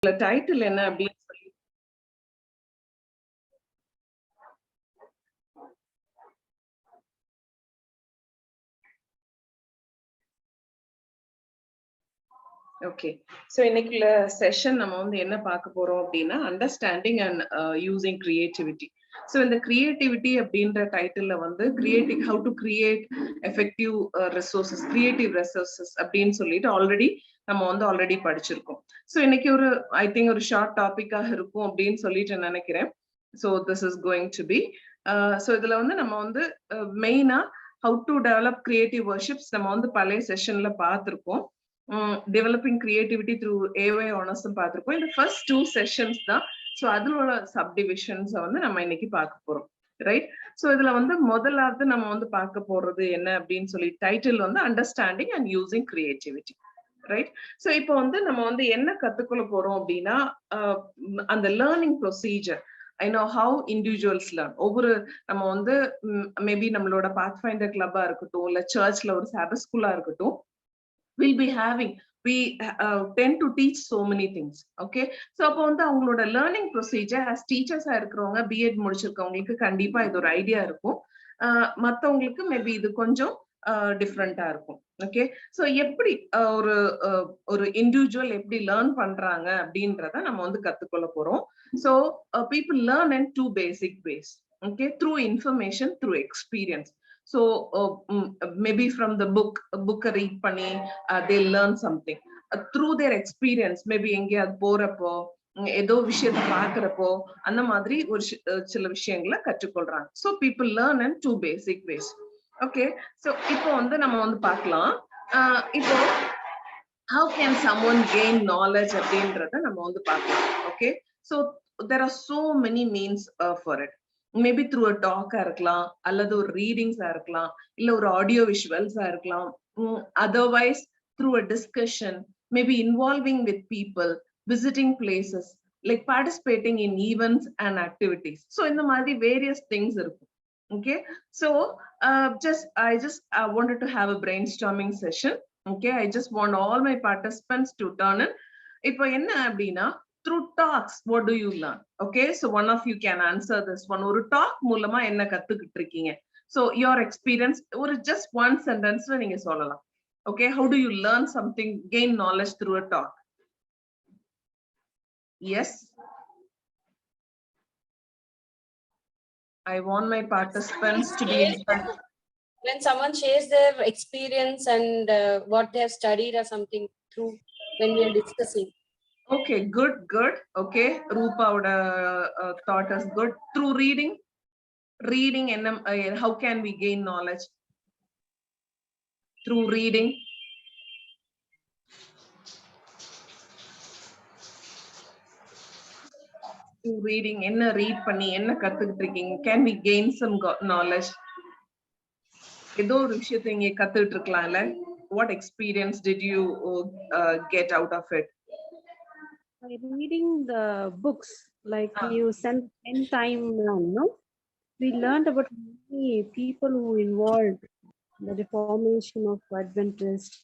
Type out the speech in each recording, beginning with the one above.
Title என்ன அப்படின்னு சொல்லி ஓகே. ஸோ இன்னைக்குள்ள செஷன் நம்ம வந்து என்ன பார்க்க போறோம் அப்படின்னா understanding and using creativity. So இந்த கிரியேட்டிவிட்டி அப்படின்ற டைட்டில்ல வந்து creative how to create effective resources, creative resources அப்படின்னு சொல்லிட்டு நம்ம ஆல்ரெடி படிச்சிருக்கோம். ஸோ இன்னைக்கு ஐ திங்க் ஒரு ஷார்ட் டாபிக்காக இருக்கும் அப்படின்னு சொல்லிட்டு நினைக்கிறேன். So this is going to be so இதுல வந்து நம்ம வந்து மெயினா how to develop creative worships நம்ம வந்து பழைய செஷன்ல பார்த்துருக்கோம். டெவலப்பிங் கிரியேட்டிவிட்டி த்ரூ ஏஒய் ஆனர்ஸும் பார்த்துருக்கோம். இந்த ஃபர்ஸ்ட் 2 செஷன்ஸ் தான். ஸோ அதோட சப்டிவிஷன்ஸை வந்து நம்ம இன்னைக்கு பார்க்க போறோம், ரைட்? ஸோ இதுல வந்து முதலாவது நம்ம வந்து பார்க்க போறது என்ன அப்படின்னு சொல்லி டைட்டில் வந்து understanding and using creativity, right? So இப்போ வந்து நம்ம வந்து என்ன கத்துக்கொள்ள போறோம் அப்படின்னா அந்த learning procedure. I know how individuals learn. ஒவ்வொரு நம்ம வந்து மேபி நம்மளோட பாத் ஃபைண்டர் கிளப்பா இருக்கட்டும், இல்ல சர்ச்ல ஒரு சாபத் ஸ்கூலா இருக்கட்டும், we'll be having, we tend to teach so many things. Okay, so அப்போ வந்து அவங்களோட லேர்னிங் ப்ரொசீஜர் as டீச்சர்ஸா இருக்கிறவங்க, பிஎட் முடிச்சிருக்கவங்களுக்கு கண்டிப்பா இது ஒரு ஐடியா இருக்கும். மற்றவங்களுக்கு மேபி இது கொஞ்சம் டிஃப்ரெண்டா இருக்கும். ஓகே, ஸோ எப்படி ஒரு இண்டிவிஜுவல் எப்படி லேர்ன் பண்றாங்க அப்படின்றத நம்ம வந்து கத்துக்கொள்ள போறோம். So people learn in 2 basic ways. Okay, through information, through experience. So maybe from the book read பண்ணி they learn something through their experience. maybe எங்கேயாவது போறப்போ, ஏதோ விஷயத்தை பார்க்கறப்போ அந்த மாதிரி ஒரு சில விஷயங்களை கற்றுக்கொள்றாங்க. So people learn in 2 basic ways. Okay, so இப்போ வந்து நம்ம வந்து பார்க்கலாம். இப்போ how can someone gain knowledge அப்படின்றத நம்ம வந்து பார்க்கலாம். Okay, so there are so many means for it. Maybe through a Dhaka இருக்கலாம், அல்லது ஒரு ரீடிங்ஸா இருக்கலாம், இல்ல ஒரு ஆடியோ விஷுவல்ஸா இருக்கலாம். Otherwise through a discussion, maybe involving with people, visiting places, like participating in events and activities. So இந்த மாதிரி வேரியஸ் திங்ஸ் இருக்கும். Okay, so I just wanted to have a brainstorming session. Okay, I just want all my participants to turn in. இப்போ என்ன அப்படின்னா, through talks what do you learn? Okay, so one of you can answer this one. ஒரு talk மூலமா என்ன கத்துக்கிட்டு இருக்கீங்க? So your experience or just one sentence ல நீங்க சொல்லலாம். Okay, how do you learn something, gain knowledge through a talk? Yes, I want my participants to be inspired. When someone shares their experience and what they have studied or something through when we are discussing. Okay, good. Okay, Rupa would thought us good. Through reading and how can we gain knowledge? Through reading. Through reading, என்ன read பண்ணி என்ன கத்துக்கிட்டு இருக்கீங்க? Can we gain some knowledge? ஏதோ ஒரு விஷயத்தை நீங்க கத்துக்கிட்டு இருக்கலாம்ல? What experience did you get out of it? By reading the books, like you spend time on, no? We learned about many people who involved in the formation of Adventists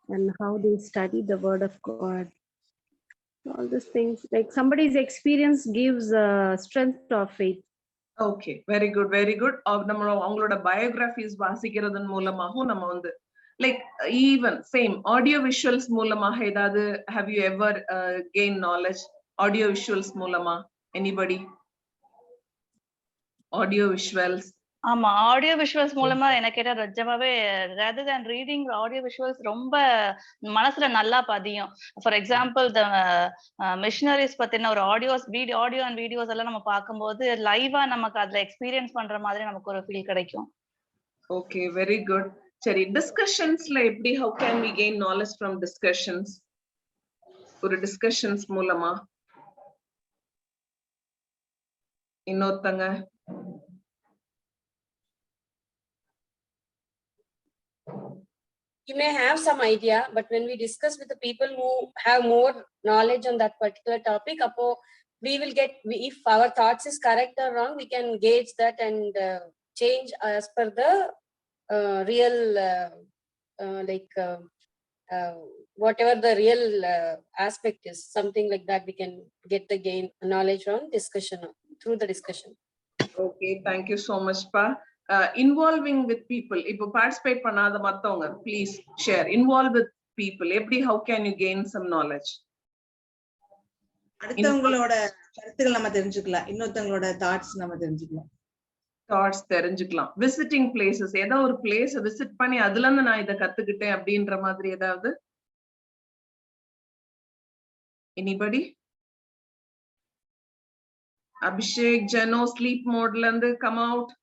and how they study the Word of God. All these things, like somebody's experience gives strength of faith. Okay, very good. நம்ம அவங்களோட biographies வாசிக்கிறதன் மூலமாகவும் நம்ம வந்து like even same audio visuals மூலமாக ஏதாவது have you ever gain knowledge audio visuals மூலமா? anybody? Audio visuals? ஆமா, audio visuals மூலமா எனக்கு கேட்டா நிஜமாவே rather than reading audio visuals ரொம்ப மனசுல நல்லா பதியும். ஃபார் எக்ஸாம்பிள் த மிஷனரிஸ் பத்தின ஒரு ஆடியோ அண்ட் வீடியோஸ் எல்லாம் நம்ம பார்க்கும்போது லைவா நமக்கு அதுல எக்ஸ்பீரியன்ஸ் பண்ற மாதிரி நமக்கு ஒரு ஃபீல் கிடைக்கும். Okay, very good. சரி, டிஸ்கஷன்ஸ்ல எப்படி how can we gain knowledge from discussions? ஒரு டிஸ்கஷன்ஸ் மூலமா இன்னொருத்தங்க? You may have some idea, but when we discuss with the people who have more knowledge on that particular topic, we will get, if our thoughts is correct or wrong, we can gauge that and change as per the real whatever the real aspect is, something like that, we can get the gain knowledge on discussion, through the discussion. Okay, thank you so much, Pa. Involving with people. If you participate பண்ணாத மத்தவங்க, please share. Involve with people. எப்படி, how can you gain some knowledge? அடுத்தவங்களோட கருத்துக்கள் நம்ம தெரிஞ்சுக்கலாம், இன்னொருத்தவங்களோட thoughts நம்ம தெரிஞ்சுக்கலாம். Thoughts தெரிஞ்சுக்கலாம். விசிட்டிங் பிளேசஸ், ஏதாவது ஒரு பிளேஸ் விசிட் பண்ணி அதுல இருந்து நான் இதை கத்துக்கிட்டேன் அப்படின்ற மாதிரி ஏதாவது? எனிபடி? அபிஷேக், ஜெனோ ஸ்லீப் மோட்ல இருந்து come out.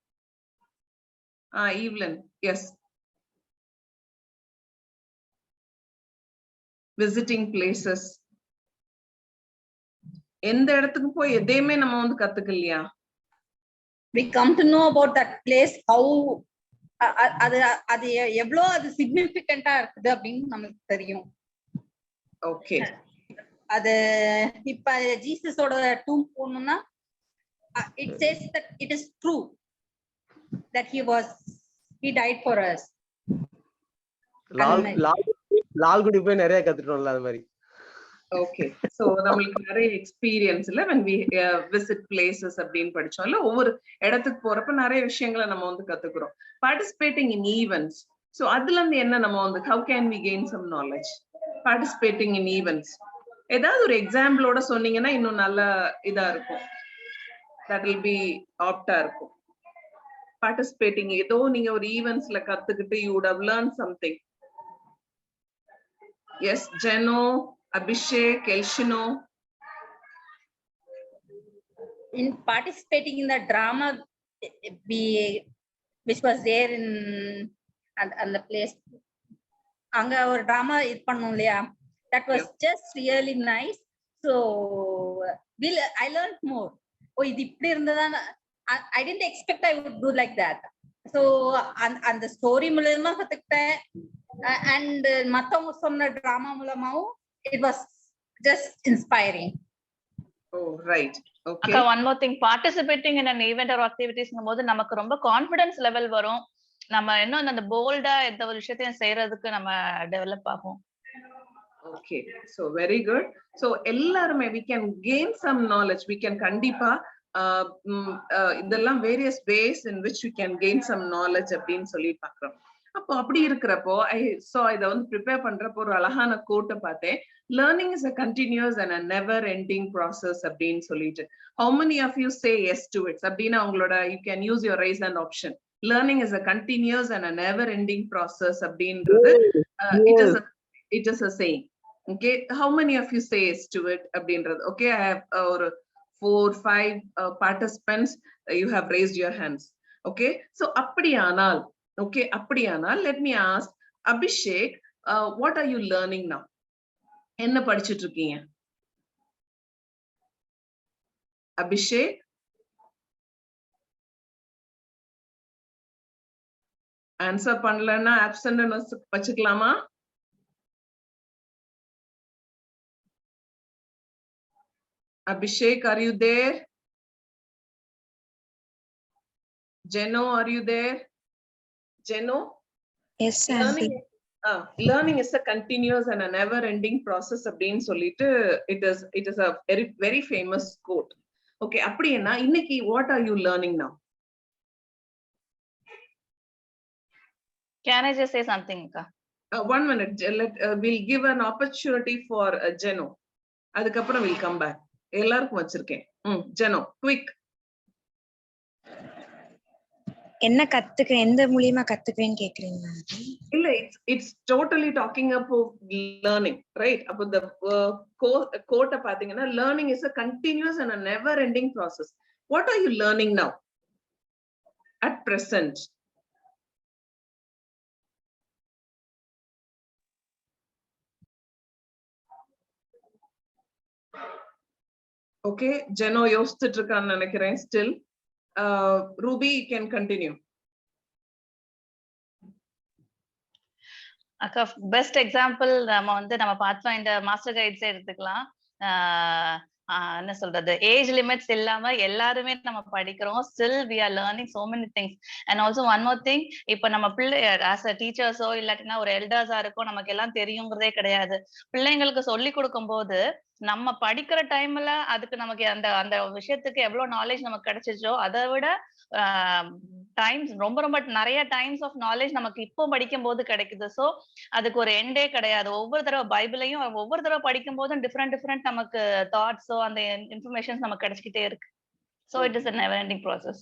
Evelyn, yes. Visiting places, எந்த இடத்துக்கு போய் எதையுமே நம்ம வந்து கத்துக்கலையா? We come to know about that place, how அது எவ்வளோ அது சிக்னிஃபிகண்டா இருக்குது அப்படின்னு நமக்கு தெரியும். ஓகே. அது இப்ப ஜீசஸோட டூம் போகணும்னா it says that it is true that he died for us. Lalgudi போய் நிறைய கத்துட்டோம்ல அது மாதிரி. ஓகே, சோ நம்மளுக்கு நிறைய எக்ஸ்பீரியன்ஸ் இல்ல when we visit places அப்படின்னு படிச்சோம்ல, ஒவ்வொரு இடத்துக்கு போறப்ப நிறைய விஷயங்களை நம்ம வந்து கத்துக்கிறோம். participating in events, so அதுல இருந்து என்ன நம்ம வந்து how can we gain some knowledge? participating in events, ஏதாவது ஒரு எக்ஸாம்பிளோட சொன்னீங்கன்னா இன்னும் நல்ல இதா இருக்கும். that will be ஆப்டா இருக்கும். participating, ஏதோ நீங்க ஒரு ஈவென்ட்ஸ்ல கத்துக்கிட்டு you would have learned something. yes, Jeno, Abhishek, Elshino. In participating in the drama which was there in and the place, anga or drama it pannum illaya, that was just really nice. So I learned more. Oh, idu ipdi irundha, I didn't expect I would do like that. So and the story மூலமா கத்துக்கிட்டேன், and மத்தவங்க சொன்ன drama மூலமாவும் it was just inspiring. Oh, right. Okay. Akka, one more thing, participating in an event or activities போது நமக்கு ரொம்ப confidence level வரும். நம்ம இன்னும் அந்த போல்டா எந்த ஒரு விஷயத்தையும் செய்யறதுக்கு நம்ம டெவலப் ஆகும். Okay, so very good. So எல்லாருமே we can gain some knowledge. We can கண்டிப்பா இதெல்லாம் various ways in which we can gain some knowledge அப்படின்னு சொல்லி பார்க்கிறோம். அப்போ அப்படி இருக்கிறப்போ I saw இதை வந்து ப்ரிப்பேர் பண்றப்போ ஒரு அழகான கோட்டை பார்த்தேன். learning is a continuous and a never ending process அப்படின்னு சொல்லிட்டு. how many of you say yes to it? அப்படின்னா உங்களோட you can use your raise hand option. learning is a continuous and a never ending process அப்படின்றது it is a saying. okay, how many of you say yes to it அப்படின்றது? okay, I have ஒரு 4-5 participants, you have raised your hands. okay, so அப்படியானால் okay, அப்படியானால் let me ask Abhishek, what are you learning now? என்ன படிச்சிட்டு இருக்கீங்க Abhishek? Answer பண்ணலன்னா absent வச்சுக்கலாமா? Abhishek, are you there? Jeno, are you there? Jeno? Yes, aunty. Learning is a continuous and a never ending process அப்படின்னு சொல்லிட்டு it is a very very famous quote. okay, அப்படின்னா இன்னைக்கு what are you learning now? Can I just say something, Akka? 1 minute, we'll give an opportunity for Jeno. அதுக்கப்புறம் we'll come back. எல்லாருக்கும் வச்சிருக்கேன். Jeno, quick. என்ன கத்துக்கிறேன், எந்த மூலியமா கத்துக்கிறேன்னு கேக்குறீங்களா? இல்ல, it's totally talking about learning, right? அப்போ the quote பாத்தீங்கன்னா learning is a continuous and a never ending process. What are you learning now at present? okay, Jeno யோசிச்சுட்டு இருக்கான்னு நினைக்கிறேன் still. Ruby, you can continue. அக்கா, best example நம்ம pathfinder master guides எடுத்துக்கலாம். என்ன சொல்றது, ஏஜ் லிமிட்ஸ் இல்லாம எல்லாருமே நம்ம படிக்கிறோம். Still we are learning so many things. And also one more thing, இப்ப நம்ம பிள்ளை ஆஸ் அ டீச்சர்ஸோ இல்லாட்டினா ஒரு எல்டர்ஸா இருக்கோ நமக்கு எல்லாம் தெரியுங்கிறதே கிடையாது. பிள்ளைங்களுக்கு சொல்லி கொடுக்கும் போது நம்ம படிக்கிற டைம்ல அதுக்கு நமக்கு அந்த அந்த விஷயத்துக்கு எவ்வளவு நாலேஜ் நமக்கு கிடைச்சிச்சோ அதை விட டைம்ஸ் ரொம்ப ரொம்ப நிறைய டைம்ஸ் ஆஃப் நாலேஜ் நமக்கு இப்போ படிக்கும் போது கிடைக்குது. ஸோ அதுக்கு ஒரு எண்டே கிடையாது. ஒவ்வொரு தடவை பைபிளையும் ஒவ்வொரு தடவை படிக்கும் போதும் டிஃப்ரெண்ட் நமக்கு தாட்ஸோ அந்த இன்ஃபர்மேஷன்ஸ் நமக்கு கிடைச்சிக்கிட்டே இருக்கு. So it is a never ending process.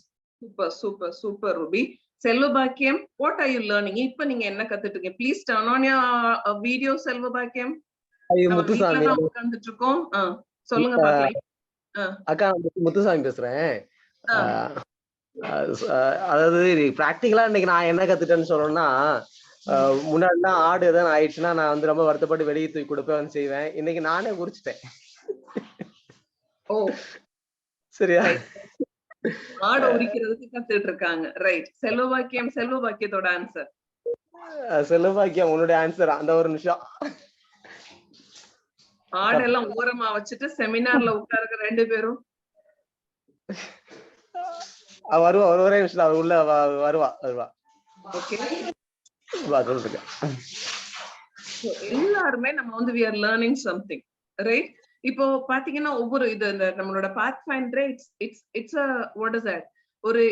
Super Ruby. Selvabhagyam, what are you learning? இப்ப நீங்க என்ன கத்துட்டு இருக்கீங்க? Please turn on your video, செல்வபாக்கியம். Muthusamy உட்கார்ந்துட்டு இருக்கோம். சொல்லுங்க பாக்கலாம். அக்கா, முத்துசாமி பேசுறேன். அதாவது பிராக்டிகலா இன்னைக்கு நான் என்ன கத்துட்டேன்னு சொல்லணும்னா, முன்னாடிலாம் ஆடு எதாவது ஆயிடுச்சுன்னா நான் வந்து ரொம்ப வருத்தப்பட்டு வெளியே தூக்கி கொடுப்பேன் செய்வேன். இன்னைக்கு நானே குறிச்சிட்டேன். ஓ சரியா? ஆடு உரிக்கிறதுக்கு கத்துட்டு இருக்காங்க. ரைட். செல்வபாக்கியத்தோட ஆன்சர். செல்வபாக்கியம் உன்னுடைய ஆன்சர். அந்த ஒரு நிமிஷம். ஆடெல்லாம் ஓரமா வச்சுட்டு செமினார்ல உட்காருங்க 2 பேரும். வருவா, ஒரே நிமிஷம் உள்ள வருவா. ஓகே, சொல்லுங்க. எல்லாருமே நம்ம வந்து we are learning something, right? இப்போ பாத்தீங்கன்னா ஒவ்வொரு இது இந்த நம்மளோட pathfinder it's a what is that,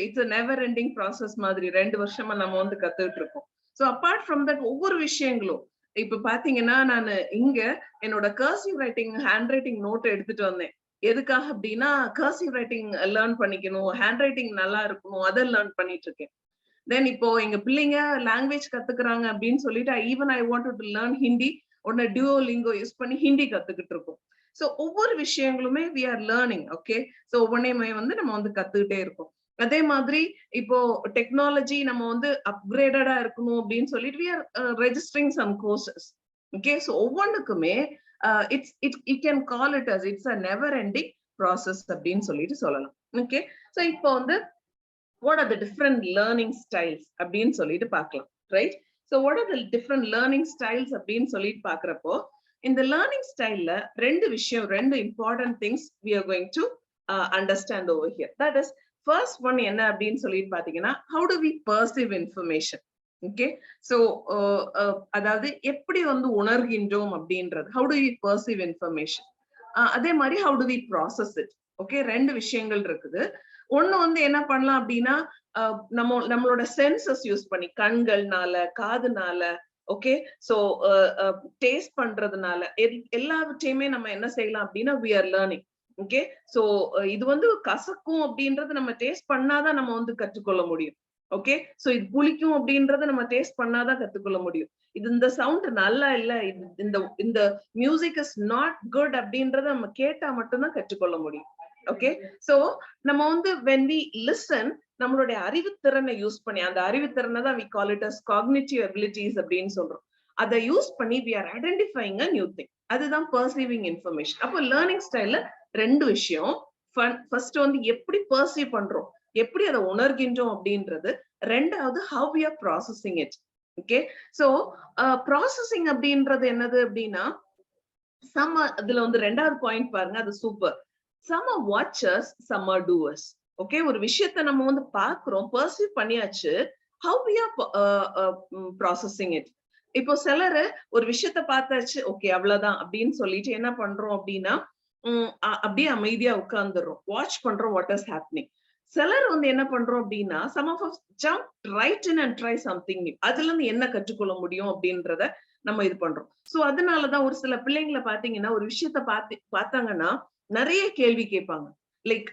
it's a never ending process மாதிரி 2 வருஷமா நம்ம வந்து கத்துட்டு இருக்கோம். சோ அபார்ட் ஃப்ரம் தட் ஒவ்வொரு விஷயங்களும் இப்ப பாத்தீங்கன்னா நான் இங்க என்னோட cursive writing hand writing note எடுத்துட்டு வந்தேன். எதுக்காக அப்படின்னா கர்சிவ் ரைட்டிங் லேர்ன் பண்ணிக்கணும், ஹேண்ட் ரைட்டிங் நல்லா இருக்கணும், அதை லேர்ன் பண்ணிட்டு இருக்கேன். தென் இப்போ எங்க பிள்ளைங்க லாங்குவேஜ் கத்துக்கிறாங்க அப்படின்னு சொல்லிட்டு even I want to learn Hindi, உடனே டியோலிங்கோ யூஸ் பண்ணி ஹிந்தி கத்துக்கிட்டு இருக்கோம். சோ ஒவ்வொரு விஷயங்களுமே we are learning. Okay, so ஒவ்வொன்றையுமே வந்து நம்ம வந்து கத்துக்கிட்டே இருக்கோம். அதே மாதிரி இப்போ டெக்னாலஜி நம்ம வந்து அப்கிரேடடா இருக்கணும் அப்படின்னு சொல்லிட்டு we are registering some courses. Okay, so ஒவ்வொன்றுக்குமே you can call it as it's a never ending process அப்படின்னு சொல்லிட்டு சொல்லலாம். ஓகே, so இப்போ வந்து what are the different learning styles அப்படின்னு சொல்லிட்டு பார்க்கலாம். Right? so what are the different learning styles அப்படின்னு சொல்லிட்டு பார்க்கறப்போ இந்த லேர்னிங் ஸ்டைல்ல ரெண்டு important things we are going to understand over here. That is, first one என்ன அப்படின்னு சொல்லிட்டு பாத்தீங்கன்னா how do we perceive information. Okay, so அதாவது எப்படி வந்து உணர்கின்றோம் அப்படின்றது, how do we perceive information. அதே மாதிரி how do we process it. Okay, 2 விஷயங்கள் இருக்குது. ஒண்ணு வந்து என்ன பண்ணலாம் அப்படின்னா நம்மளோட சென்சஸ் யூஸ் பண்ணி கண்கள்னால காதுனால, ஓகே, சோ டேஸ்ட் பண்றதுனால எல்லாவற்றையுமே நம்ம என்ன செய்யலாம் அப்படின்னா we are learning. Okay, so இது வந்து கசக்கும் அப்படின்றது நம்ம டேஸ்ட் பண்ணாதான் நம்ம வந்து கற்றுக்கொள்ள முடியும். ஓகே, சோ இது புளிக்கும் அப்படின்றத நம்ம டேஸ்ட் பண்ணாதான் கத்துக்கொள்ள முடியும். இது இந்த சவுண்ட் நல்லா இல்ல, இந்த மியூசிக் இஸ் நாட் குட் அப்படின்றத நம்ம கேட்டா மட்டும்தான் கற்றுக்கொள்ள முடியும். ஓகே, சோ நம்ம வந்து when we listen நம்மளுடைய அறிவுத்திறனை யூஸ் பண்ணி, அந்த அறிவுத்திறனை தான் we call it as cognitive abilities அப்படின்னு சொல்றோம். அதை யூஸ் பண்ணி we are identifying a new thing. அதுதான் perceiving information. அப்போ லேர்னிங் ஸ்டைல்ல 2 விஷயம். ஃபர்ஸ்ட் வந்து எப்படி பர்சீவ் பண்றோம், எப்படி அதை உணர்கின்றோம் அப்படின்றது. ரெண்டாவது how we are processing it. Okay, so processing அப்படின்றது என்னது அப்படின்னா அதுல வந்து 2வது பாயிண்ட் பாருங்க, அது super. some are watchers, some are doers. Okay, ஒரு விஷயத்தை நம்ம வந்து பாக்குறோம், பர்சீவ் பண்ணியாச்சு, how we are processing it. இப்போ சிலரு ஒரு விஷயத்த பார்த்தாச்சு, ஓகே அவ்வளவுதான் அப்படின்னு சொல்லிட்டு என்ன பண்றோம் அப்படின்னா அப்படியே அமைதியா உட்கார்ந்துடுறோம், வாட்ச் பண்றோம் what is happening. சிலர் வந்து என்ன பண்றோம் அப்படின்னா some of us jump right in and try something new. அதுல இருந்து என்ன கற்றுக்கொள்ள முடியும் அப்படின்றத நம்ம இது பண்றோம். சோ அதனாலதான் ஒரு சில பிள்ளைங்களை பாத்தீங்கன்னா ஒரு விஷயத்த பார்த்தாங்கன்னா நிறைய கேள்வி கேட்பாங்க. லைக்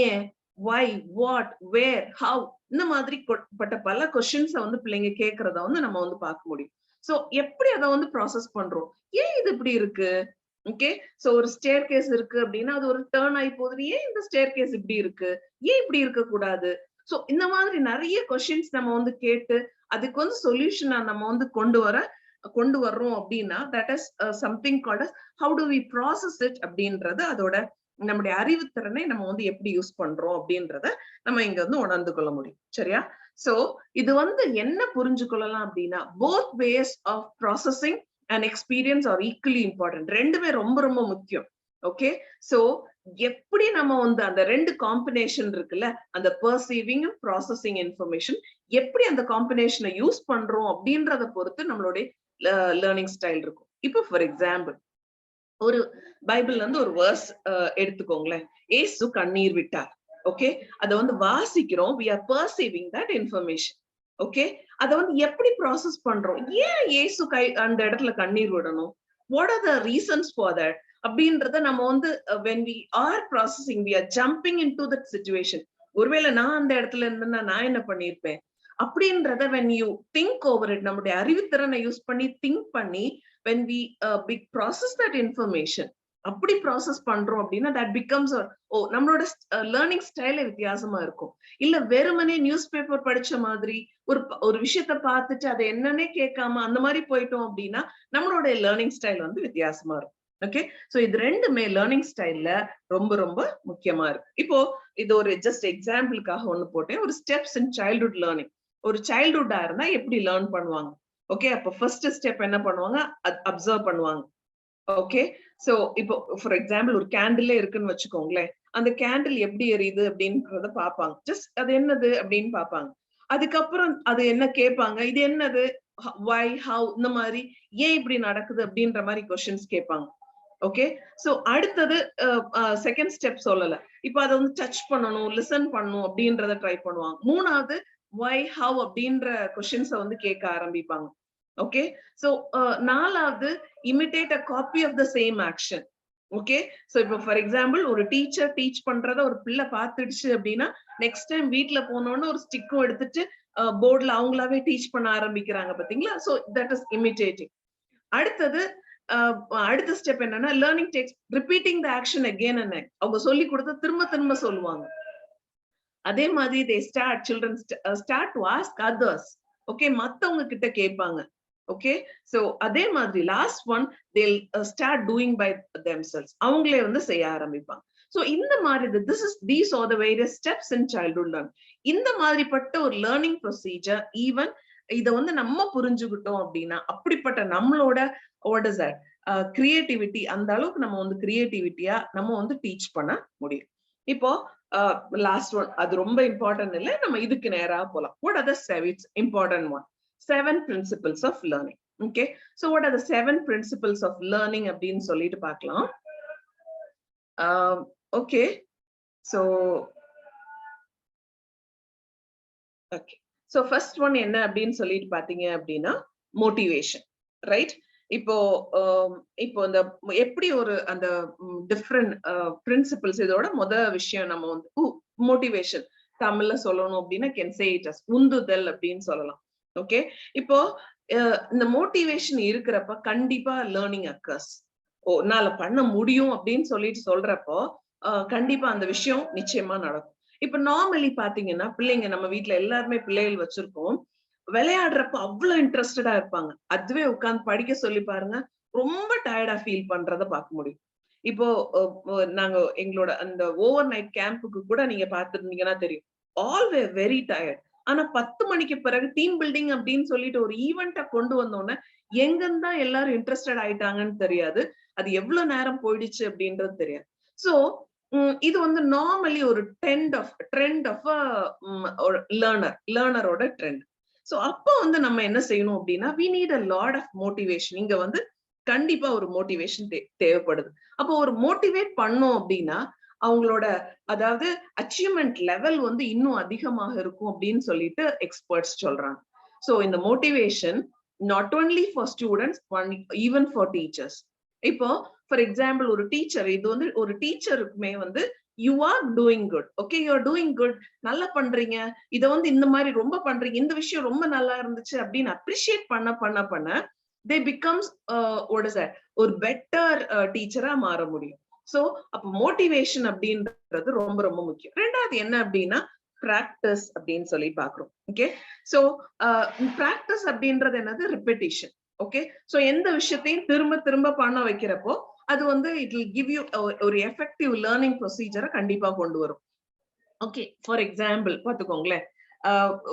ஏன், why, what, where, how, இந்த மாதிரி பட்ட பல கொஸ்டின்ஸ வந்து பிள்ளைங்க கேட்கறத வந்து நம்ம வந்து பார்க்க முடியும். சோ எப்படி அதை வந்து ப்ராசஸ் பண்றோம், ஏன் இது இப்படி இருக்கு. ஓகே, சோ ஒரு ஸ்டேர் கேஸ் இருக்கு அப்படின்னா அது ஒரு டர்ன் ஆகி போகுது, ஏன் இந்த ஸ்டேர் கேஸ் இப்படி இருக்கு, ஏன் இப்படி இருக்க கூடாது. சோ இந்த மாதிரி நிறைய கொஸ்டின்ஸ் நம்ம வந்து கேட்டு அதுக்கு வந்து சொல்யூஷனா நம்ம வந்து கொண்டு வர்றோம் அப்படின்னா that is something called as how do we process it அப்படின்றது. அதோட நம்முடைய அறிவுத்திறனை நம்ம வந்து எப்படி யூஸ் பண்றோம் அப்படின்றத நம்ம இங்க வந்து உணர்ந்து கொள்ள முடியும். சரியா? சோ இது வந்து என்ன புரிஞ்சு கொள்ளலாம் அப்படின்னா both ways of processing and experience are equally important. ரெண்டுமே ரொம்ப ரொம்ப முக்கியம். ஓகே, சோ எப்படி நம்ம வந்து அந்த ரெண்டு காம்பினேஷன் இருக்குல்ல, அந்த பர்சீவிங் ப்ராசஸிங் இன்ஃபர்மேஷன் எப்படி அந்த காம்பினேஷனை யூஸ் பண்றோம் அப்படின்றத பொறுத்து நம்மளுடைய லேர்னிங் ஸ்டைல் இருக்கும். இப்போ ஃபார் எக்ஸாம்பிள் ஒரு பைபிள்ல இருந்து ஒரு வேர்ஸ் எடுத்துக்கோங்களேன். ஏசு கண்ணீர் விட்டார். ஓகே, அதை வந்து வாசிக்கிறோம். we are perceiving that information. Okay, அதை வந்து எப்படி ப்ராசஸ் பண்றோம்? ஏன் ஏசு அந்த இடத்துல கண்ணீர் விடணும்? what are the reasons for that அப்படின்றத நம்ம வந்து when we are processing, we are jumping into that situation. ஒருவேளை நான் அந்த இடத்துல இருந்தேன்னா நான் என்ன பண்ணிருப்பேன் அப்படின்றத when you think over it, நம்முடைய அறிவுத்திறனை யூஸ் பண்ணி திங்க் பண்ணி when we process that information, அப்படி ப்ராசஸ் பண்றோம் அப்படின்னா that becomes நம்மளோட லேர்னிங் ஸ்டைலே வித்தியாசமா இருக்கும். இல்ல வெறுமனே நியூஸ் பேப்பர் படிச்ச மாதிரி ஒரு விஷயத்த பார்த்துட்டு அதை என்னன்னே கேட்காம அந்த மாதிரி போயிட்டோம் அப்படின்னா நம்மளோட லேர்னிங் ஸ்டைல் வந்து வித்தியாசமா இருக்கும். ஓகே, சோ இது ரெண்டுமே லேர்னிங் ஸ்டைல்ல ரொம்ப ரொம்ப முக்கியமா இருக்கு. இப்போ இது ஒரு ஜஸ்ட் எக்ஸாம்பிளுக்காக ஒண்ணு போட்டேன். ஒரு ஸ்டெப்ஸ் இன் சைல்ட்ஹுட் லேர்னிங். ஒரு சைல்ட்ஹுட்டா இருந்தா எப்படி லேர்ன் பண்ணுவாங்க? ஓகே, அப்ப ஃபர்ஸ்ட் ஸ்டெப் என்ன பண்ணுவாங்க? அப்சர்வ் பண்ணுவாங்க. ஓகே, சோ இப்போ ஃபார் எக்ஸாம்பிள் ஒரு கேண்டில் இருக்குன்னு வச்சுக்கோங்களேன். அந்த கேண்டில் எப்படி எரியுது அப்படின்றத பாப்பாங்க. ஜஸ்ட் அது என்னது அப்படின்னு பாப்பாங்க. அதுக்கப்புறம் அது என்ன கேட்பாங்க, இது என்னது, why, how, இந்த மாதிரி ஏன் இப்படி நடக்குது அப்படின்ற மாதிரி கொஸ்டின்ஸ் கேட்பாங்க. ஓகே, சோ அடுத்தது செகண்ட் ஸ்டெப் சொல்லல. இப்போ அதை வந்து டச் பண்ணணும், லிசன் பண்ணணும் அப்படின்றத ட்ரை பண்ணுவாங்க. மூணாவது why, how அப்படின்ற கொஸ்டின்ஸை வந்து கேட்க ஆரம்பிப்பாங்க. ஓகே, சோ நாலாவது imitate a copy of the same action. Okay, so இப்போ ஃபார் எக்ஸாம்பிள் ஒரு டீச்சர் டீச் பண்றத ஒரு பிள்ளை பார்த்துடுச்சு அப்படின்னா நெக்ஸ்ட் டைம் வீட்டுல போனோன்னு ஒரு ஸ்டிக்கும் எடுத்துட்டு போர்ட்ல அவங்களாவே டீச் பண்ண ஆரம்பிக்கிறாங்க பாத்தீங்களா? So that is imitating. அடுத்தது அடுத்த ஸ்டெப் என்னன்னா learning takes repeating the action again and again. அவங்க சொல்லி கொடுத்த திரும்ப திரும்ப சொல்லுவாங்க. அதே மாதிரி they start children start to ask others. Okay, மத்தவங்க கிட்ட கேட்பாங்க. ஓகே, சோ அதே மாதிரி last one they'll start doing by themselves. அவங்களே வந்து செய்ய ஆரம்பிப்பாங்க. சோ இந்த மாதிரி these are the various steps in childhood learning. இந்த மாதிரிப்பட்ட ஒரு லேர்னிங் ப்ரொசீஜர் ஈவன் இத வந்து நம்ம புரிஞ்சுக்கிட்டோம் அப்படின்னா அப்படிப்பட்ட நம்மளோட what is that கிரியேட்டிவிட்டி, அந்த அளவுக்கு நம்ம வந்து கிரியேட்டிவிட்டியா நம்ம வந்து டீச் பண்ண முடியும். இப்போ லாஸ்ட் ஒன், அது ரொம்ப இம்பார்ட்டன்ட் இல்ல, நம்ம இதுக்கு நேரா போலாம். what are the seven important one 7 principles of learning. okay, so what are the 7 principles of learning அப்படின்னு சொல்லிட்டு பார்க்கலாம். okay, so okay, so first one என்ன அப்படின்னு சொல்லிட்டு பாத்தீங்க அப்படின்னா மோட்டிவேஷன். ரைட், இப்போ இந்த எப்படி ஒரு அந்த டிஃப்ரெண்ட் பிரின்சிபிள்ஸ், இதோட விஷயம் நம்ம வந்து மோட்டிவேஷன் தமிழ்ல சொல்லணும் அப்படின்னா கேன் சே இட் அஸ் உந்துதல் அப்படின்னு சொல்லலாம். ஓகே, இப்போ இந்த மோட்டிவேஷன் இருக்கிறப்ப கண்டிப்பா லேர்னிங் அக்கர்ஸ். நால பண்ண முடியும் அப்படின்னு சொல்லிட்டு சொல்றப்போ கண்டிப்பா அந்த விஷயம் நிச்சயமா நடக்கும். இப்ப நார்மலி பாத்தீங்கன்னா பிள்ளைங்க, நம்ம வீட்டுல எல்லாருமே பிள்ளைகள் வச்சிருக்கோம். விளையாடுறப்ப அவ்வளவு இன்ட்ரெஸ்டடா இருப்பாங்க. அதுவே உட்கார்ந்து படிக்க சொல்லி பாருங்க, ரொம்ப டயர்டா ஃபீல் பண்றத பார்க்க முடியும். இப்போ நாங்க எங்களோட அந்த ஓவர் நைட் கேம்புக்கு கூட நீங்க பாத்துருந்தீங்கன்னா தெரியும், ஆல் வேர் வெரி டயர்ட். ஆனா 10 மணிக்கு பிறகு டீம் பில்டிங் அப்படின்னு சொல்லிட்டு ஒரு ஈவெண்ட்டை கொண்டு வந்தோன்னே எங்கந்தான் எல்லாரும் இன்ட்ரெஸ்டட் ஆயிட்டாங்கன்னு தெரியாது. அது எவ்வளவு நேரம் போயிடுச்சு அப்படின்றது தெரியாது. சோ இது வந்து நார்மலி ஒரு ட்ரெண்ட் ஆஃப் லேர்னரோட ட்ரெண்ட். சோ அப்போ வந்து நம்ம என்ன செய்யணும் அப்படின்னா we need a lot of motivation. இங்க வந்து கண்டிப்பா ஒரு மோட்டிவேஷன் தேவைப்படுது. அப்போ ஒரு மோட்டிவேட் பண்ணோம் அப்படின்னா அவங்களோட அதாவது அச்சீவ்மெண்ட் லெவல் வந்து இன்னும் அதிகமாக இருக்கும் அப்படின்னு சொல்லிட்டு எக்ஸ்பர்ட்ஸ் சொல்றாங்க. சோ இந்த motivation not only for students, even for teachers. இப்போ ஃபார் எக்ஸாம்பிள் ஒரு டீச்சர், இது வந்து ஒரு டீச்சருக்குமே வந்து you are doing good. okay, you are doing good, நல்லா பண்றீங்க, இத வந்து இந்த மாதிரி ரொம்ப பண்றீங்க, இந்த விஷயம் ரொம்ப நல்லா இருந்துச்சு அப்படின்னு அப்ரிஷியேட் பண்ண they becomes what is that ஒரு பெட்டர் டீச்சரா மாற முடியும். சோ அப்ப மோட்டிவேஷன் அப்படின்றது ரொம்ப ரொம்ப முக்கியம். ரெண்டாவது என்ன அப்படின்னா பிராக்டிஸ் அப்படின்னு சொல்லி பாக்குறோம். ஓகே, சோ பிராக்டிஸ் அப்படின்றது என்னது? ரிப்பீட்டிஷன். ஓகே, சோ எந்த விஷயத்தையும் திரும்ப திரும்ப பண்ண வைக்கிறப்போ அது வந்து இட் வில் கிவ் யூ ஒரு எஃபெக்டிவ் லேர்னிங் ப்ரொசீஜரை கண்டிப்பா கொண்டு வரும். ஓகே, ஃபார் எக்ஸாம்பிள் பாத்துக்கோங்களேன்,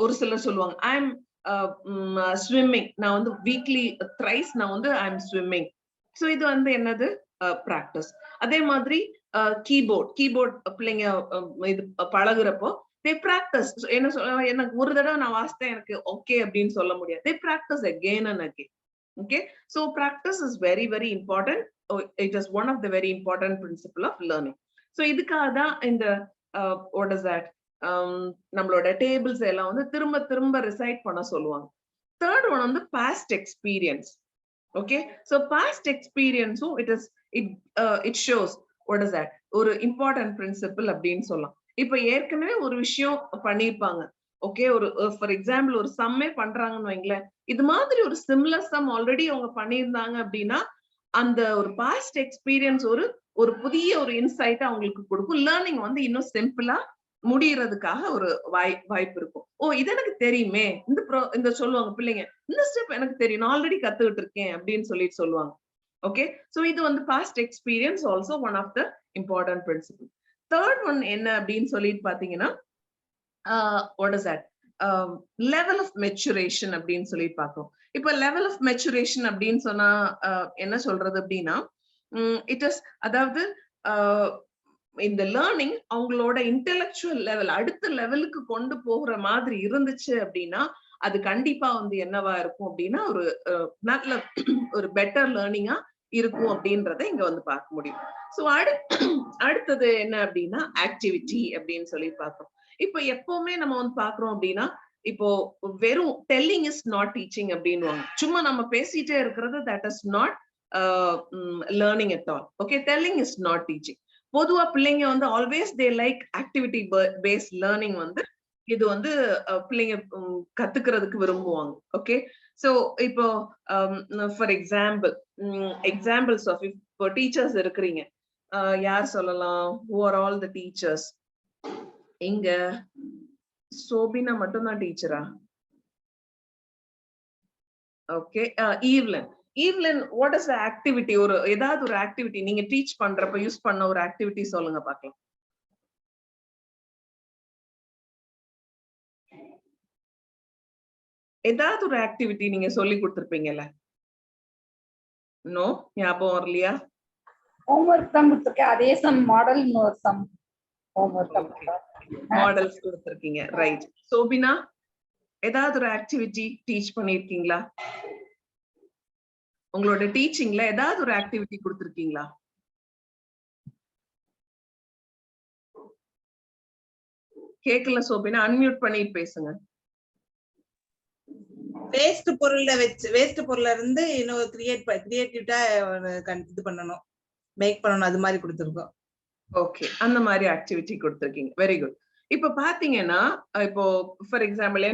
ஒரு சிலர் சொல்லுவாங்க ஐ எம் ஸ்விம்மிங், நான் வந்து வீக்லி த்ரைஸ் நான் வந்து ஐ எம் ஸ்விம்மிங். ஸோ இது வந்து என்னது? பிராக்டிஸ். அதே மாதிரி கீபோர்ட் பிள்ளைங்க இது பழகுறப்போ they practice. என்ன எனக்கு ஒரு தடவை நான் வாசித்தேன் எனக்கு ஓகே அப்படின்னு சொல்ல முடியாது. they practice again and again. Okay, so practice is very very important. It is one of the very important principle of learning. So இதுக்காக தான் இந்த what is that நம்மளோட டேபிள்ஸ் எல்லாம் வந்து திரும்ப திரும்ப ரிசைட் பண்ண சொல்லுவாங்க. தேர்ட் ஒன் வந்து past experience. Okay, so past experience it shows what is that ஒரு important principle அப்படின்னு சொல்லலாம். இப்ப ஏற்கனவே ஒரு விஷயம் பண்ணிருப்பாங்க. ஓகே, ஒரு ஃபார் எக்ஸாம்பிள் ஒரு சம்மே பண்றாங்கன்னு வைங்களேன், இது மாதிரி ஒரு சிமிலர் சம் ஆல்ரெடி அவங்க பண்ணியிருந்தாங்க அப்படின்னா அந்த ஒரு பாஸ்ட் எக்ஸ்பீரியன்ஸ் ஒரு புதிய ஒரு இன்சைட் அவங்களுக்கு கொடுக்கும். லேர்னிங் வந்து இன்னும் சிம்பிளா முடியறதுக்காக ஒரு வாய்ப்பு இருக்கும். ஓ, இது எனக்கு தெரியுமே, இந்த சொல்லுவாங்க பிள்ளைங்க, இந்த ஸ்டெப் எனக்கு தெரியும், நான் ஆல்ரெடி கத்துக்கிட்டு இருக்கேன் அப்படின்னு சொல்லிட்டு சொல்லுவாங்க. ஓகே, சோ இது வந்து past experience also one of the important principle. Third one என்ன அப்படின்னு சொல்லிட்டு பாத்தீங்கன்னா what is that level of maturation அப்படின்னு சொல்லி பார்க்கிறோம். இப்ப லெவல் ஆஃப் மெச்சுரேஷன் அப்படின்னு சொன்னா என்ன சொல்றது அப்படின்னா இட் இஸ் அதாவது இந்த லேர்னிங் அவங்களோட இன்டெலெக்சுவல் லெவல் அடுத்த லெவலுக்கு கொண்டு போகிற மாதிரி இருந்துச்சு அப்படின்னா அது கண்டிப்பா வந்து என்னவா இருக்கும் அப்படின்னா ஒரு நல்ல ஒரு பெட்டர் லேர்னிங்கா இருக்கும் அப்படின்றத இங்க வந்து பார்க்க முடியும். சோ அடுத்தது என்ன அப்படின்னா ஆக்டிவிட்டி அப்படின்னு சொல்லி பார்க்கிறோம். இப்போ எப்பவுமே நம்ம வந்து பாக்குறோம் அப்படின்னா இப்போ வெறும் டெல்லிங் இஸ் நாட் டீச்சிங் அப்படின்னுவாங்க. சும்மா நம்ம பேசிட்டே இருக்கிறது that is not learning at all. Okay, telling is not teaching. பொதுவா பிள்ளைங்க வந்து always they like activity based learning வந்து இது வந்து பிள்ளைங்க கத்துக்கிறதுக்கு விரும்புவாங்க. ஓகே, சோ இப்போ ஃபார் எக்ஸாம்பிள்ஸ் ஆஃப் இப்போ டீச்சர்ஸ் இருக்கிறீங்க, யார் சொல்லலாம்? who are all the teachers? இங்க சோபினா மட்டும்தான் டீச்சரா? Okay, Evelyn what is the activity? ஏதாவது ஒரு ஆக்டிவிட்டி நீங்க டீச் பண்றப்ப யூஸ் பண்ண ஒரு ஆக்டிவிட்டி சொல்லுங்க பார்க்கலாம். ஏதாவது ஒரு ஆக்டிவிட்டி நீங்க சொல்லி கொடுத்திருப்பீங்கல்ல? நோ, ஞாபகம் வரலையா? ஹோம்வொர்க் தான் கொடுத்திருக்கேன். அதே சம் மாடல் இன்னொரு some homework models கொடுத்திருக்கீங்க. Right. Shobina, ஏதாவது ஒரு ஆக்டிவிட்டி டீச் பண்ணிருக்கீங்களா? உங்களோட டீச்சிங்ல ஏதாவது ஒரு ஆக்டிவிட்டி கொடுத்திருக்கீங்களா? கேக்கல சோபினா, அன்மியூட் பண்ணிட்டு பேசுங்க. வேஸ்ட் பொருள்ல இருந்து இன்னும் கிரியேட்டிவிட்டா இது பண்ணணும், மேக் பண்ணணும், அது மாதிரி கொடுத்திருக்கோம். ஓகே, அந்த மாதிரி ஆக்டிவிட்டி கொடுத்திருக்கீங்க. Very good. இப்ப பாத்தீங்கன்னா இப்போ ஃபார் எக்ஸாம்பிள்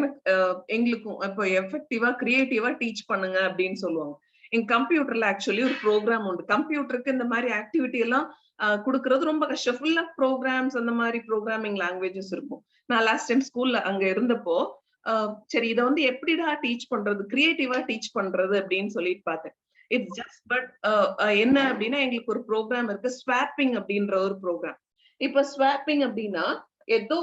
எங்களுக்கும் இப்போ எஃபெக்டிவா கிரியேட்டிவா டீச் பண்ணுங்க அப்படின்னு சொல்லுவாங்க. எங்க கம்ப்யூட்டர்ல ஆக்சுவலி ஒரு ப்ரோக்ராம் உண்டு. கம்ப்யூட்டருக்கு இந்த மாதிரி ஆக்டிவிட்டி எல்லாம் கொடுக்கறது ரொம்ப கஷ்டம். ஃபுல்லா ப்ரோக்ராம்ஸ் அந்த மாதிரி ப்ரோக்ராமிங் லாங்குவேஜஸ் இருக்கும். நான் லாஸ்ட் டைம் ஸ்கூல்ல அங்க இருந்தப்போ சரி இதை வந்து எப்படிடா டீச் பண்றது, கிரியேட்டிவா டீச் பண்றது அப்படின்னு சொல்லிட்டு பார்த்தேன். இட்ஸ் ஜஸ்ட் பட் என்ன அப்படின்னா எங்களுக்கு ஒரு ப்ரோக்ராம் இருக்கு, ஸ்வாப்பிங் அப்படின்ற ஒரு ப்ரோக்ராம். இப்ப ஸ்வாப்பிங் அப்படின்னா ஏதோ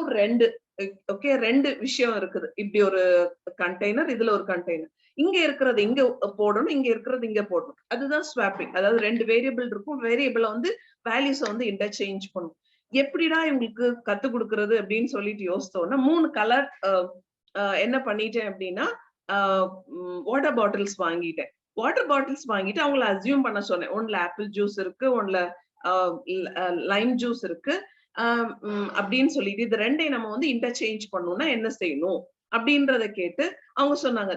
ரெண்டு விஷயம் இருக்குது. இப்படி ஒரு கண்டெய்னர், இதுல ஒரு கண்டெய்னர், இங்க இருக்கிறது இங்க போடணும், இங்க இருக்கிறது இங்க போடணும். அதுதான் ஸ்வாப்பிங். அதாவது ரெண்டு வேரியபிள் இருக்கும், வேரியபிள வந்து வேல்யூஸை வந்து இன்டர்சேஞ்ச் பண்ணும். எப்படிடா இவங்களுக்கு கத்து கொடுக்கறது அப்படின்னு சொல்லிட்டு யோசித்தோம்னா 3 கலர் என்ன பண்ணிட்டேன் அப்படின்னா வாட்டர் பாட்டில்ஸ் வாங்கிட்டேன். வாட்டர் பாட்டில்ஸ் வாங்கிட்டு அவங்கள அசியூம் பண்ண சொன்னேன். ஒன்ல ஆப்பிள் ஜூஸ் இருக்கு, ஒன்ல லைம் ஜூஸ் இருக்கு அப்படின்னு சொல்லிட்டு இது ரெண்டையும் நம்ம வந்து இன்டர்சேஞ்ச் பண்ணணும்னா என்ன செய்யணும் அப்படின்றத கேட்டு அவங்க சொன்னாங்க,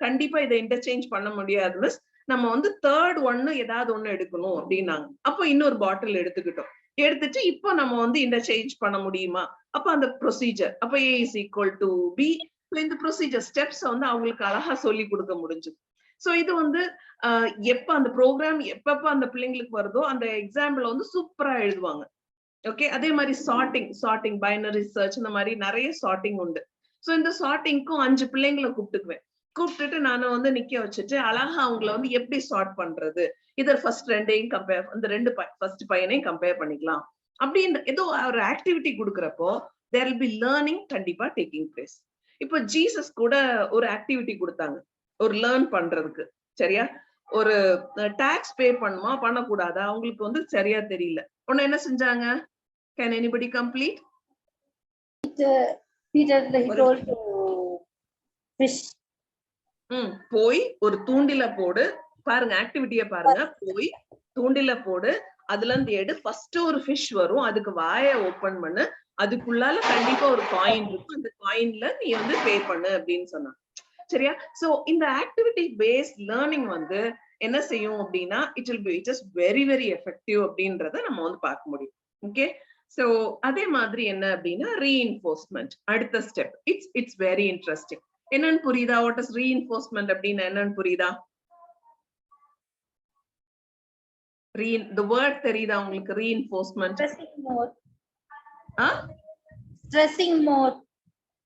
கண்டிப்பா இதை இன்டர்சேஞ்ச் பண்ண முடியாது மிஸ், நம்ம வந்து தேர்ட் ஒன்னு ஏதாவது ஒண்ணு எடுக்கணும் அப்படின்னாங்க. அப்போ இன்னொரு பாட்டில் எடுத்துக்கிட்டோம். எடுத்துட்டு இப்போ நம்ம வந்து இன்டர்சேஞ்ச் பண்ண முடியுமா? அப்ப அந்த ப்ரொசீஜர், அப்ப A is equal to B, இந்த ப்ரொசீஜர் ஸ்டெப்ஸ் வந்து அவங்களுக்கு அழகா சொல்லி கொடுக்க முடிஞ்சது. சோ இது வந்து எப்ப அந்த ப்ரோக்ராம் எப்பப்ப அந்த பிள்ளைங்களுக்கு வருதோ அந்த எக்ஸாம்பிள் வந்து சூப்பரா எழுதுவாங்க. ஓகே, அதே மாதிரி சார்ட்டிங் பைனரி சர்ச் இந்த மாதிரி நிறைய சார்ட்டிங் உண்டு. சோ இந்த சார்ட்டிங்க்கும் 5 பிள்ளைங்களை கூப்பிட்டுட்டு நான் வந்து நிக்க வச்சுட்டு அழகா அவங்களை வந்து எப்படி சார்ட் பண்றது, இதை ஃபர்ஸ்ட் ரெண்டையும் கம்பேர், இந்த ஃபர்ஸ்ட் பையனையும் கம்பேர் பண்ணிக்கலாம் அப்படின்னு ஏதோ ஒரு ஆக்டிவிட்டி கொடுக்குறப்போ there will be learning கண்டிப்பா டேக்கிங் பிளேஸ். இப்போ ஜீசஸ் கூட ஒரு ஆக்டிவிட்டி கொடுத்தாங்க ஒரு லேர்ன் பண்றதுக்கு. சரியா? ஒரு டாக்ஸ் பே பண்ணுமா பண்ணக்கூடாதா அவங்களுக்கு வந்து சரியா தெரியல. உடனே என்ன செஞ்சாங்க? Can anybody complete? Peter, he told to fish. போய் ஒரு தூண்டில போடு, பாருங்க ஆக்டிவிட்டிய பாருங்க. போய் தூண்டில போடு, அதுல இருந்து எடு, ஃபர்ஸ்ட் ஒரு ஃபிஷ் வரும், அதுக்கு வாயை ஓபன் பண்ணு, அதுக்குள்ளால கண்டிப்பா ஒரு காயின் இருக்கும், அந்த காயின்ல நீ வந்து பே பண்ணு அப்படின்னு சொன்னாங்க. சரியா? சோ இந்த ஆக்டிவிட்டி பேஸ்ட் லேர்னிங் வந்து என்ன செய்யும் அப்படின்னா it will be just very very effective அப்படின்றத நம்ம வந்து பார்க்க முடியும். ஓகே, சோ அதே மாதிரி என்ன அப்படின்னா ரீஇன்ஃபோர்ஸ்மெண்ட் அடுத்த ஸ்டெப். It's very interesting. என்னன்னு புரியுதா? வாட் இஸ் ரீஇன்ஃபோர்ஸ்மெண்ட் அப்படின்னு என்னன்னு புரியுதா? the word தெரியுதா உங்களுக்கு? reinforcement. Stressing more.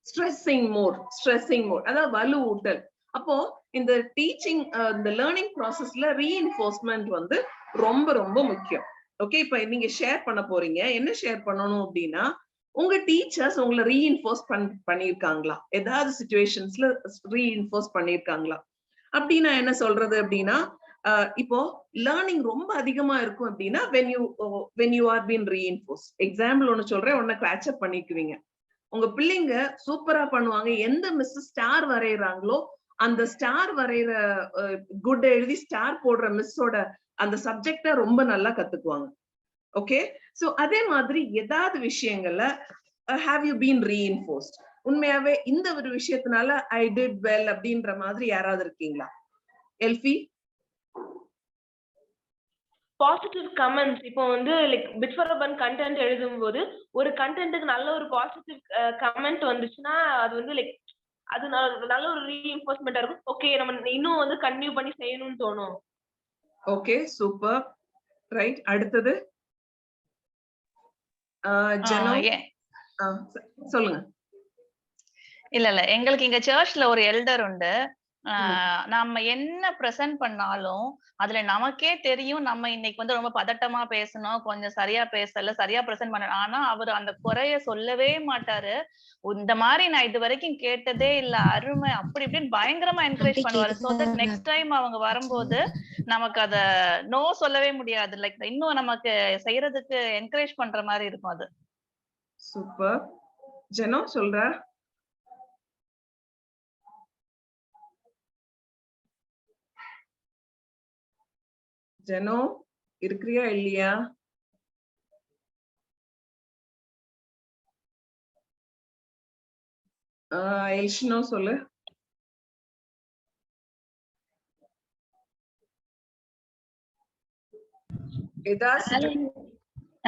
stressing more அதாவது வலுவூட்டல். அப்போ இந்த டீச்சிங் இந்த லேர்னிங் ப்ராசஸ்ல ரீஇன்ஃபோர்ஸ்மெண்ட் வந்து ரொம்ப ரொம்ப முக்கியம். ஓகே, இப்ப நீங்க ஷேர் பண்ண போறீங்க. என்ன ஷேர் பண்ணணும் அப்படின்னா உங்க டீச்சர்ஸ் உங்களை ரீஇன்ஃபோர்ஸ் பண்ணிருக்காங்களா, ஏதாவது சிச்சுவேஷன்ஸ்ல ரீஇன்ஃபோர்ஸ் பண்ணிருக்காங்களா அப்படின்னா என்ன சொல்றது அப்படின்னா இப்போ லேர்னிங் ரொம்ப அதிகமா இருக்கும் அப்படின்னா when you are being reinforced. Example ஒண்ணு சொல்றேன், உடனே கேட்ச் அப் பண்ணிக்குவீங்க. உங்க பிள்ளைங்க சூப்பரா பண்ணுவாங்க, எந்த மிஸ் ஸ்டார் வரையறாங்களோ அந்த ஸ்டார் வரைகிற குட் எழுதி ஸ்டார் போடுற மிஸ்ஸோட அந்த சப்ஜெக்ட ரொம்ப நல்லா கத்துக்குவாங்க. ஓகே, சோ அதே மாதிரி ஏதாவது விஷயங்கள்ல have you been reinforced? உண்மையாவே இந்த ஒரு விஷயத்தினால I did well அப்படின்ற மாதிரி யாராவது இருக்கீங்களா? எல்ஃபி? Positive comments. இப்போ வந்து like bit for a content எழுதும்போது ஒரு கண்டென்ட்டுக்கு நல்ல ஒரு பாசிட்டிவ் கமெண்ட் வந்துச்சுன்னா அது வந்து லைக் அது நல்ல ஒரு ரீஇன்ஃபோர்ஸ்மெண்டா இருக்கும். ஓகே, நம்ம இன்னும் வந்து கண்டினியூ பண்ணி செய்யணும்னு தோணும். Okay, super. ரைட், அடுத்தது ஜனோ சொல்லுங்க. இல்ல எங்களுக்கு இங்க சர்ச்ல ஒரு எல்டர் உண்டு. நம்ம என்ன பிரசன்ட் பண்ணாலும் அதுல நமக்கே தெரியும் நம்ம இன்னைக்கு வந்து ரொம்ப பதட்டமா பேசணும், கொஞ்சம் சரியா பேசல, சரியா பிரசன்ட் பண்ண. ஆனா அவர் அந்த குறைய சொல்லவே மாட்டாரு. இந்த மாதிரி நான் இது வரைக்கும் கேட்டதே இல்ல, அருமை, அப்படி இப்படின்னு பயங்கரமா என்கரேஜ் பண்ணுவாரு. சோ தட் நெக்ஸ்ட் டைம் அவங்க வரும்போது நமக்கு அத நோ சொல்லவே முடியாது. லைக் இன்னும் நமக்கு செய்யறதுக்கு என்கரேஜ் பண்ற மாதிரி இருக்கும் அது. சூப்பர். ஜனோ சொல்ற? ஜனோ இருக்கிறியா இல்லையா? எல்ஷினோ சொல்லு.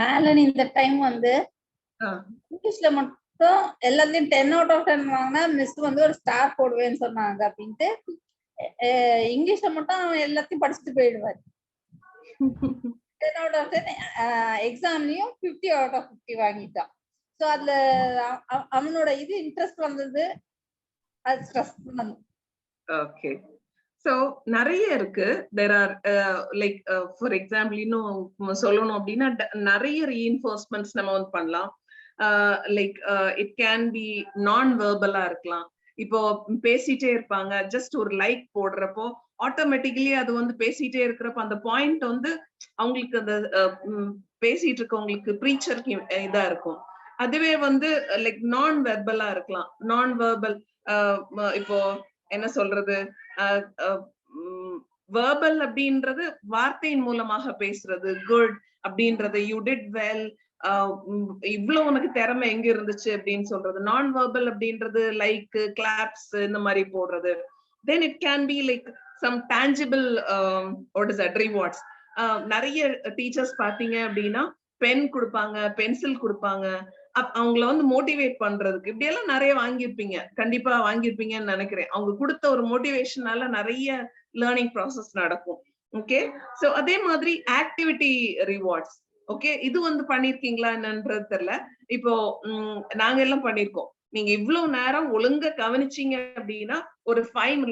ஆலன் இந்த டைம் வந்து இங்கிலீஷ்ல மட்டும் எல்லாத்தையும் 10 out of 10 வாங்கினா மிஸ் வந்து ஒரு ஸ்டார் போடுவேன்னு சொன்னாங்க அப்படின்ட்டு இங்கிலீஷ்ல மட்டும் எல்லாத்தையும் படிச்சுட்டு போயிடுவாரு. 10 out of 10 எக்ஸாம்லயும் 50 out of 50 வாங்கிட்டான். சோ அதுல அவனோட இது இன்ட்ரெஸ்ட் வந்தது, அது ஸ்ட்ரெஸ் வந்தது. ஓகே, சோ நிறைய இருக்கு. there are like for example இன்னும் சொல்லணும் அப்படின்னா நிறைய reinforcements நம்ம வந்து பண்ணலாம். Like it can be non verbal இருக்கலாம். இப்போ பேசிட்டே இருப்பாங்க, ஜஸ்ட் ஒரு லைக் போடுறப்போ ஆட்டோமேட்டிக்கலி அது வந்து பேசிட்டே இருக்கிறப்ப அந்த பாயிண்ட் வந்து அவங்களுக்கு அந்த பேசிட்டு இருக்கவங்களுக்கு ப்ரீச்சருக்கு இதா இருக்கும். அதுவே வந்து லைக் நான் வெர்பலா இருக்கலாம். நான் வெர்பல் இப்போ என்ன சொல்றது, வெர்பல் அப்படின்றது வார்த்தையின் மூலமாக பேசுறது, குட் அப்படின்றது, யூ டிட் வெல், இவ்வளவு உனக்கு திறமை எங்க இருந்துச்சு அப்படின்னு சொல்றது. நான் வெர்பல் அப்படின்றது லைக் கிளாப்ஸ் இந்த மாதிரி போடுறது. then it can be like some tangible what is that, rewards. நிறைய டீச்சர்ஸ் பாத்தீங்க அப்படின்னா பென் கொடுப்பாங்க, பென்சில் கொடுப்பாங்க, அவங்கள வந்து மோட்டிவேட் பண்றதுக்கு. இப்படி எல்லாம் நிறைய வாங்கியிருப்பீங்க, கண்டிப்பா வாங்கியிருப்பீங்கன்னு நினைக்கிறேன். அவங்க கொடுத்த ஒரு மோட்டிவேஷனால நிறைய லேர்னிங் ப்ராசஸ் நடக்கும். ஓகே, சோ அதே மாதிரி ஆக்டிவிட்டி ரிவார்ட்ஸ். ஓகே, இது வந்து பண்ணிருக்கீங்களா என்னன்றது தெரியல. இப்போ நாங்க எல்லாம் பண்ணிருக்கோம். நீங்க இவ்வளவு நேரம் ஒழுங்கா கவனிச்சீங்க அப்படின்னா ஒரு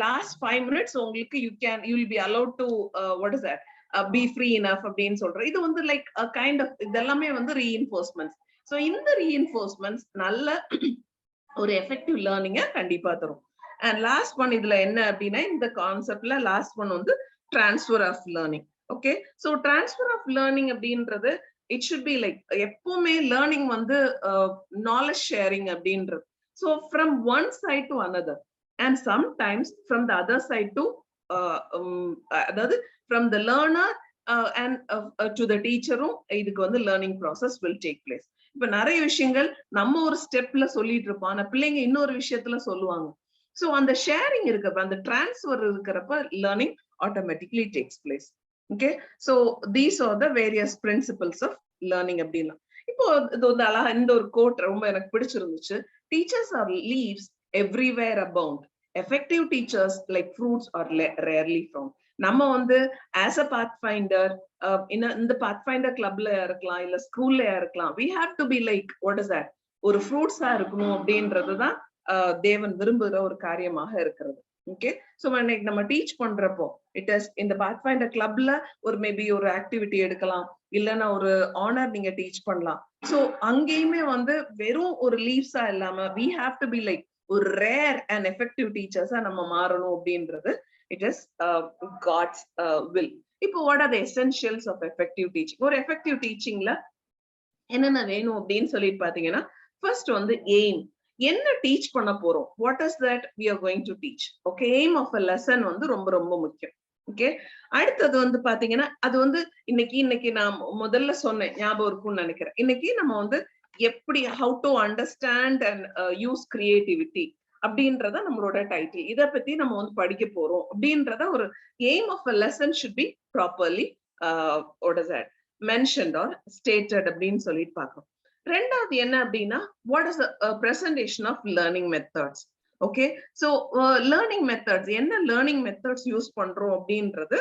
last 5 minutes உங்களுக்கு you will be allowed to what is that, be free enough அப்படின்னு சொல்றேன். இது வந்து லைக் கைண்ட் ஆஃப் இதெல்லாமே வந்து ரீஇன்ஃபோர்ஸ்மெண்ட்ஸ். சோ இந்த ரீஇன்ஃபோர்ஸ்மெண்ட்ஸ் நல்ல ஒரு எஃபெக்டிவ் லேர்னிங்க கண்டிப்பா தரும். அண்ட் லாஸ்ட் ஒன் இதுல என்ன அப்படின்னா இந்த கான்செப்ட்ல லாஸ்ட் ஒன் வந்து transfer of learning. Okay, so transfer of learning அப்படின்றது it should be like எப்பவுமே learning வந்து knowledge sharing அப்படின்றது. So from one side to another, and sometimes from the other side to அதாவது from the learner and to the teacher-ம் இதுக்கு வந்து learning process will take place. இப்ப நிறைய விஷயங்கள் நம்ம ஒரு ஸ்டெப்ல சொல்லிட்டு இருப்போம், ஆனா பிள்ளைங்க இன்னொரு விஷயத்துல சொல்லுவாங்க. So அந்த ஷேரிங் இருக்கிறப்ப, அந்த டிரான்ஸ்ஃபர் இருக்கிறப்ப learning automatically takes place. Okay, so these are the various principles of learning அப்படின்னா. இப்போ இது வந்து அழகா இந்த ஒரு கோட் ரொம்ப எனக்கு பிடிச்சிருந்துச்சு. Teachers are leaves everywhere abound. Effective teachers like fruits are rarely found. நம்ம வந்து as a pathfinder இந்த pathfinder clubல இருக்கலாம், இல்ல ஸ்கூல்ல இருக்கலாம், we have to be like what is that, ஒரு ஃப்ரூட்ஸா இருக்கணும் அப்படின்றதுதான் தேவன் விரும்புகிற ஒரு காரியமாக இருக்கிறது. ஓகே, சோ இன்னைக்கு நம்ம டீச் பண்றப்போ இட் இஸ் இந்த pathfinder clubல ஒரு மேபி ஒரு ஆக்டிவிட்டி எடுக்கலாம், இல்லைன்னா ஒரு ஆனர் நீங்க டீச் பண்ணலாம். சோ அங்கேயுமே வந்து வெறும் ஒரு லீவ்ஸா இல்லாம we have to be like ஒரு ரேர் அண்ட் எஃபெக்டிவ் டீச்சர்ஸா நம்ம மாறணும் அப்படின்றது இட் இஸ் காட்ஸ் வில். இப்போ what are the essentials of effective teaching? ஒரு எஃபெக்டிவ் டீச்சிங்ல என்னென்ன வேணும் அப்படின்னு சொல்லிட்டு பாத்தீங்கன்னா, ஃபர்ஸ்ட் வந்து எய்ம், என்ன டீச் பண்ண போறோம், what is that we are going to teach. Okay, aim of a lesson வந்து ரொம்ப ரொம்ப முக்கியம். ஓகே, அடுத்தது வந்து பாத்தீங்கன்னா, அது வந்து இன்னைக்கு நான் முதல்ல சொன்னேன், ஞாபகம் இருக்கும்னு நினைக்கிறேன். இன்னைக்கு நம்ம வந்து எப்படி how to understand and use creativity அப்படின்றத நம்மளோட டைட்டில். இத பத்தி நம்ம வந்து படிக்க போறோம் அப்படின்றத ஒரு aim of a lesson should be properly what is that mentioned or stated அப்படின்னு சொல்லிட்டு பார்க்கணும். ரெண்டாவது என்ன அப்படின்னா, what is the presentation of learning methods. Okay, so learning methods, என்ன லேர்னிங் மெத்தட்ஸ் யூஸ் பண்றோம் அப்படின்றது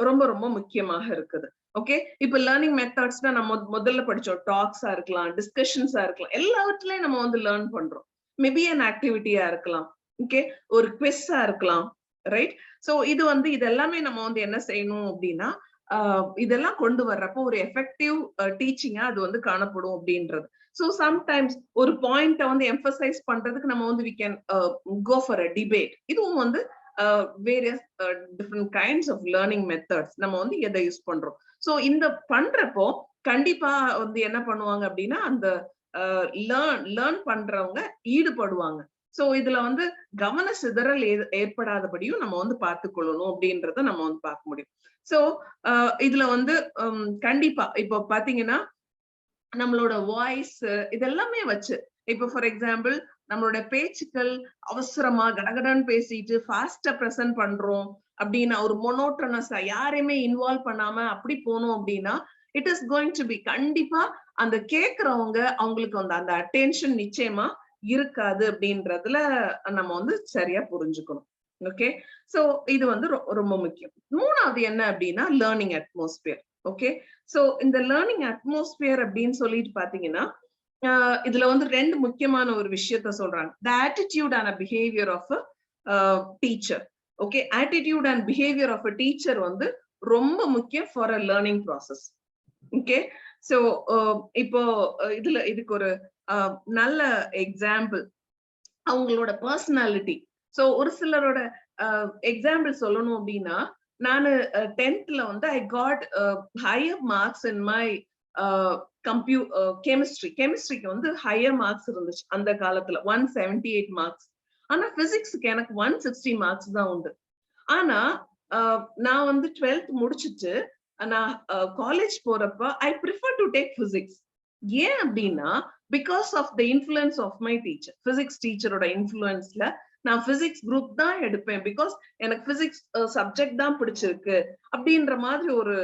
ரொம்ப ரொம்ப முக்கியமாக இருக்குது. ஓகே, இப்ப லேர்னிங் மெத்தட்ஸ்னா நம்ம முதல்ல படிச்சோம், டாக்ஸா இருக்கலாம், டிஸ்கஷன்ஸா இருக்கலாம், எல்லாவற்றிலையும் நம்ம வந்து லேர்ன் பண்றோம். மேபி an ஆக்டிவிட்டியா இருக்கலாம், ஓகே, ஒரு குவிஸா இருக்கலாம், ரைட்? சோ இது வந்து இதெல்லாமே நம்ம வந்து என்ன செய்யணும் அப்படின்னா, இதெல்லாம் கொண்டு வர்றப்போ ஒரு எஃபெக்டிவ் டீச்சிங்கா அது வந்து காணப்படும் அப்படின்றது. So sometimes ஒரு பாயிண்ட வந்து எம்பசைஸ் பண்றதுக்கு நம்ம வந்து we can go for a debate. இதுவும் வந்து various different kinds of learning methods நம்ம வந்து எதை யூஸ் பண்றோம். சோ இந்த பண்றப்போ கண்டிப்பா வந்து என்ன பண்ணுவாங்க அப்படின்னா, அந்த லேர்ன் பண்றவங்க ஈடுபடுவாங்க. சோ இதுல வந்து கவன சிதறல் ஏற்படாதபடியும் நம்ம வந்து பார்த்துக்கொள்ளணும் அப்படின்றத நம்ம வந்து பார்க்க முடியும். சோ இதுல வந்து கண்டிப்பா இப்போ பாத்தீங்கன்னா நம்மளோட வாய்ஸ் இதெல்லாமே வச்சு, இப்போ ஃபார் எக்ஸாம்பிள் நம்மளோட பேச்சுக்கள் அவசரமா கடகடன்னு பேசிட்டு ஃபாஸ்டா பிரசன்ட் பண்றோம் அப்படின்னா, ஒரு மொனோட்டனஸா யாரையுமே இன்வால்வ் பண்ணாம அப்படி போனோம் அப்படின்னா, it is going to be கண்டிப்பா அந்த கேட்கறவங்க அவங்களுக்கு வந்து அந்த அட்டென்ஷன் நிச்சயமா இருக்காது அப்படின்றதுல நம்ம வந்து சரியா புரிஞ்சுக்கணும். ஓகே, சோ இது வந்து ரொம்ப முக்கியம். மூணாவது என்ன அப்படின்னா, லேர்னிங் அட்மாஸ்பியர். ஓகே, சோ இந்த லேர்னிங் அட்மாஸ்பியர் அப்படின்னு சொல்லிட்டு பாத்தீங்கன்னா, இதுல வந்து ரெண்டு முக்கியமான ஒரு விஷயத்த சொல்றாங்க. The attitude and behaviour of a teacher. Okay, attitude and behaviour of a teacher வந்து ரொம்ப முக்கியம் for a learning process. Okay, so இப்போ இதுக்கு ஒரு நல்ல எக்ஸாம்பிள் அவங்களோட பர்சனாலிட்டி. சோ ஒரு சிலரோட எக்ஸாம்பிள் சொல்லணும் அப்படின்னா, நானு 10th வந்து I got higher marks in my கெமிஸ்ட்ரிக்கு வந்து ஹையர் மார்க்ஸ் இருந்துச்சு அந்த காலத்துல, 178 மார்க்ஸ். ஆனா பிசிக்ஸ்க்கு எனக்கு 160 மார்க்ஸ் தான் உண்டு. ஆனா நான் வந்து 12th முடிச்சுட்டு நான் காலேஜ் போறப்ப I prefer to take physics. ஏன் அப்படின்னா, because of the influence of my teacher. Physics டீச்சரோட இன்ஃபுளுன்ஸ்ல நான் பிசிக்ஸ் குரூப் தான் எடுப்பேன், பிகாஸ் எனக்கு பிசிக்ஸ் சப்ஜெக்ட் தான் பிடிச்சிருக்கு அப்படின்ற மாதிரி ஒரு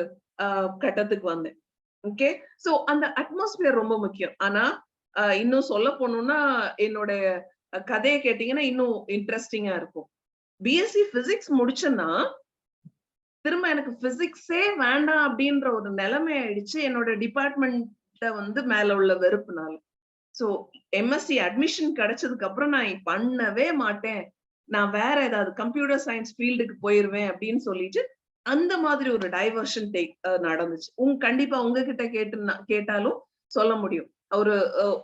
கட்டத்துக்கு வந்தேன். ஓகே, சோ அந்த அட்மாஸ்பியர் ரொம்ப முக்கியம். ஆனா இன்னும் சொல்ல போனோம்னா, என்னோட கதையை கேட்டீங்கன்னா இன்னும் இன்ட்ரெஸ்டிங்கா இருக்கும். பிஎஸ்சி பிசிக்ஸ் முடிச்சேன்னா திரும்ப எனக்கு பிசிக்ஸே வேண்டாம் அப்படின்ற ஒரு நிலைமை ஆயிடுச்சு என்னோட டிபார்ட்மெண்ட்ல வந்து மேல உள்ள வெறுப்புனால. சோ எம்எஸ்சி அட்மிஷன் கிடைச்சதுக்கு அப்புறம் நான் பண்ணவே மாட்டேன், நான் வேற ஏதாவது கம்ப்யூட்டர் சயின்ஸ் ஃபீல்டுக்கு போயிருவேன் அப்படின்னு சொல்லிட்டு அந்த மாதிரி ஒரு டைவர்ஷன் நடந்துச்சு. கண்டிப்பா உங்ககிட்ட கேட்டாலும் சொல்ல முடியும்,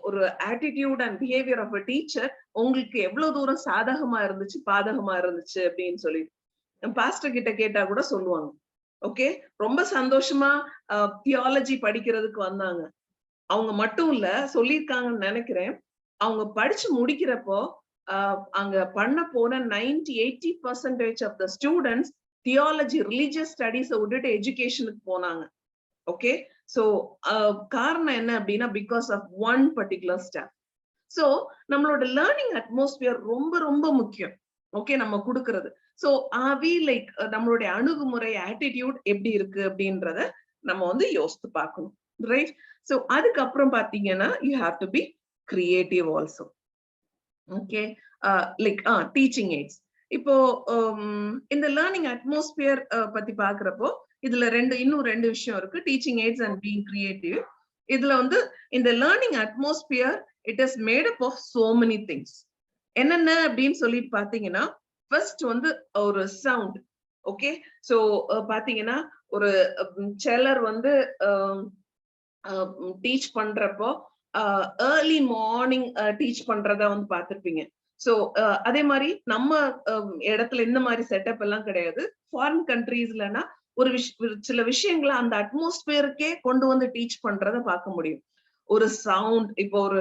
ஒரு attitude and behaviour of a teacher உங்களுக்கு எவ்வளவு தூரம் சாதகமா இருந்துச்சு பாதகமா இருந்துச்சு அப்படின்னு சொல்லி. பாஸ்டர் கிட்ட கேட்டா கூட சொல்லுவாங்க. ஓகே, ரொம்ப சந்தோஷமா தியாலஜி படிக்கிறதுக்கு வந்தாங்க. அவங்க மட்டும் இல்ல, சொல்லியிருக்காங்கன்னு நினைக்கிறேன், அவங்க படிச்சு முடிக்கிறப்போ அங்க பண்ண போன 90-80% of the students theology religious studies விட்டுட்டு எஜுகேஷனுக்கு போனாங்க. ஓகே, சோ காரணம் என்ன அப்படின்னா because of one particular staff. So நம்மளோட லேர்னிங் அட்மாஸ்பியர் ரொம்ப ரொம்ப முக்கியம். ஓகே, நம்ம கொடுக்கறது. சோ வி லைக் நம்மளுடைய அணுகுமுறை ஆட்டிடியூட் எப்படி இருக்கு அப்படின்றத நம்ம வந்து யோசித்து பார்க்கணும், ரைட்? சோ அதுக்கப்புறம் பாத்தீங்கன்னா you have to be creative also. Okay, like teaching AIDS. இப்போ இந்த லேர்னிங் அட்மாஸ்பியர் பத்தி பாக்குறப்போ இதுல இன்னும் ரெண்டு விஷயம் இருக்கு, teaching aids and being creative. இதுல வந்து இந்த learning atmosphere it is made up of so many things. என்னென்ன அப்படின்னு சொல்லிட்டு பாத்தீங்கன்னா, ஃபர்ஸ்ட் வந்து ஒரு சவுண்ட். ஓகே, சோ பாத்தீங்கன்னா ஒரு சிலர் வந்து டீச் பண்றப்போ ஏர்லி மார்னிங் டீச் பண்றத வந்து பார்த்திருப்பீங்க. சோ அதே மாதிரி நம்ம இடத்துல இந்த மாதிரி செட்டப் எல்லாம் கிடையாது. ஃபாரின் கண்ட்ரீஸ்லனா ஒரு சில விஷயங்களை அந்த அட்மாஸ்பியருக்கே கொண்டு வந்து டீச் பண்றத பார்க்க முடியும். ஒரு சவுண்ட், இப்போ ஒரு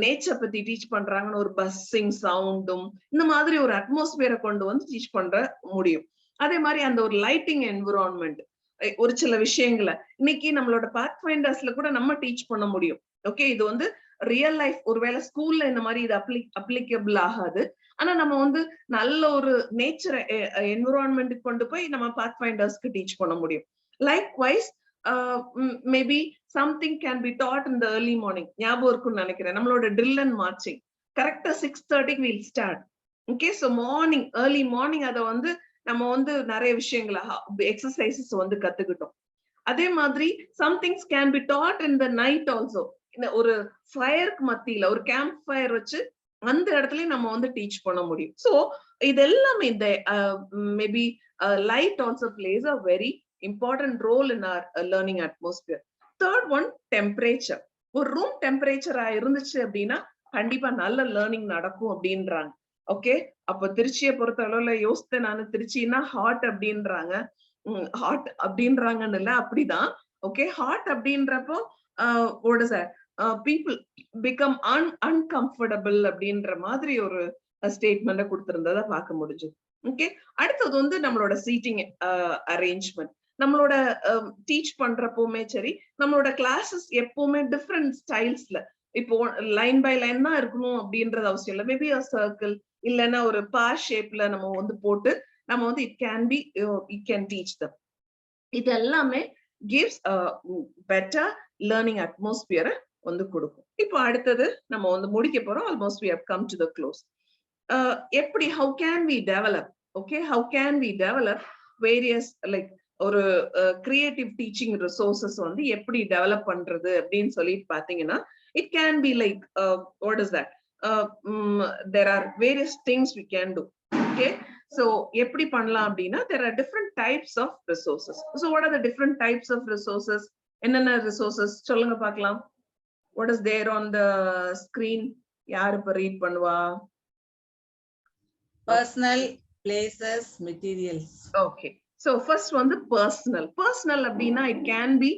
நேச்சர் பத்தி டீச் பண்றாங்கன்னு ஒரு பஸ்ஸிங் சவுண்டும் இந்த மாதிரி ஒரு அட்மாஸ்பியரை கொண்டு வந்து டீச் பண்ற முடியும். அதே மாதிரி அந்த ஒரு லைட்டிங் என்விரான்மெண்ட், ஒரு சில விஷயங்களை இன்னைக்கு நம்மளோட பாத் ஃபைண்டர்ஸ்ல கூட நம்ம டீச் பண்ண முடியும். ஓகே, இது வந்து ரியல் லைஃப், ஒருவேளை ஸ்கூல்ல இந்த மாதிரி இது அப்ளிகபிள் ஆகாது. ஆனா நம்ம வந்து நல்ல ஒரு நேச்சர் என்விரான்மெண்ட்டுக்கு கொண்டு போய் நம்ம பாத் ஃபைண்டர்ஸ்க்கு டீச் பண்ண முடியும். Likewise maybe something can be taught in the early morning. ஞாபகம் இருக்கும்னு நினைக்கிறேன், நம்மளோட ட்ரில் அண்ட் மார்ச்சிங் கரெக்டா 6:30 will start. Okay, so morning early morning அதை வந்து நம்ம வந்து நிறைய விஷயங்களை எக்ஸசைசஸ் வந்து கத்துக்கிட்டோம். அதே மாதிரி somethings can be taught in the night also. ஒரு ஃபயருக்கு மத்தியில ஒரு கேம்ப் ஃபயர் வச்சு அந்த இடத்துலயும் நம்ம வந்து டீச் பண்ண முடியும். சோ இது எல்லாமே இந்த maybe light also plays a very important role in our learning atmosphere. Third one, temperature. ஒரு ரூம் டெம்பரேச்சரா இருந்துச்சு அப்படின்னா கண்டிப்பா நல்ல லேர்னிங் நடக்கும் அப்படின்றாங்க. ஓகே, அப்ப திருச்சியை பொறுத்த அளவுல யோசித்தேன் நான், திருச்சின்னா ஹாட் அப்படின்றாங்க. ஹாட் அப்படின்றாங்கன்னு இல்ல, அப்படிதான். ஓகே, ஹாட் அப்படின்றப்போ what is that, people become uncomfortable அப்படின்ற மாதிரி ஒரு ஸ்டேட்மெண்ட கொடுத்திருந்ததை பார்க்க முடிஞ்சது. ஓகே, அடுத்தது வந்து நம்மளோட சீட்டிங் அரேஞ்ச்மெண்ட். நம்மளோட டீச் பண்றப்பவுமே சரி, நம்மளோட கிளாஸஸ் எப்பவுமே டிஃப்ரெண்ட் ஸ்டைல்ஸ்ல, இப்போ லைன் பை லைன் தான் இருக்கணும் அப்படின்றது அவசியம் இல்லை. மேபி அ சர்க்கிள் இல்லைன்னா ஒரு பார் ஷேப்ல நம்ம வந்து போட்டு நம்ம வந்து இட் கேன் டீச் தம். இது எல்லாமே gives a better learning atmosphere வந்து கொடுக்கும். இப்போ அடுத்தது நம்ம வந்து முடிக்க போறோம். Almost we have come to the close. எப்படி how can we develop, okay, how can we develop various like ஒரு creative teaching resources வந்து எப்படி டெவலப் பண்றது அப்படின்னு சொல்லி பாத்தீங்கன்னா, it can be like what is that, there are various things we can do. Okay, so எப்படி பண்ணலாம் அப்படின்னா, there are different types of resources. So what are the different types of resources? என்னென்ன resources சொல்லுங்க பார்க்கலாம். What is there on the screen? யார் இப்ப read பண்ணுவா? Personal, places, materials. Okay, so first வந்து personal. Personal அப்படின்னா it can be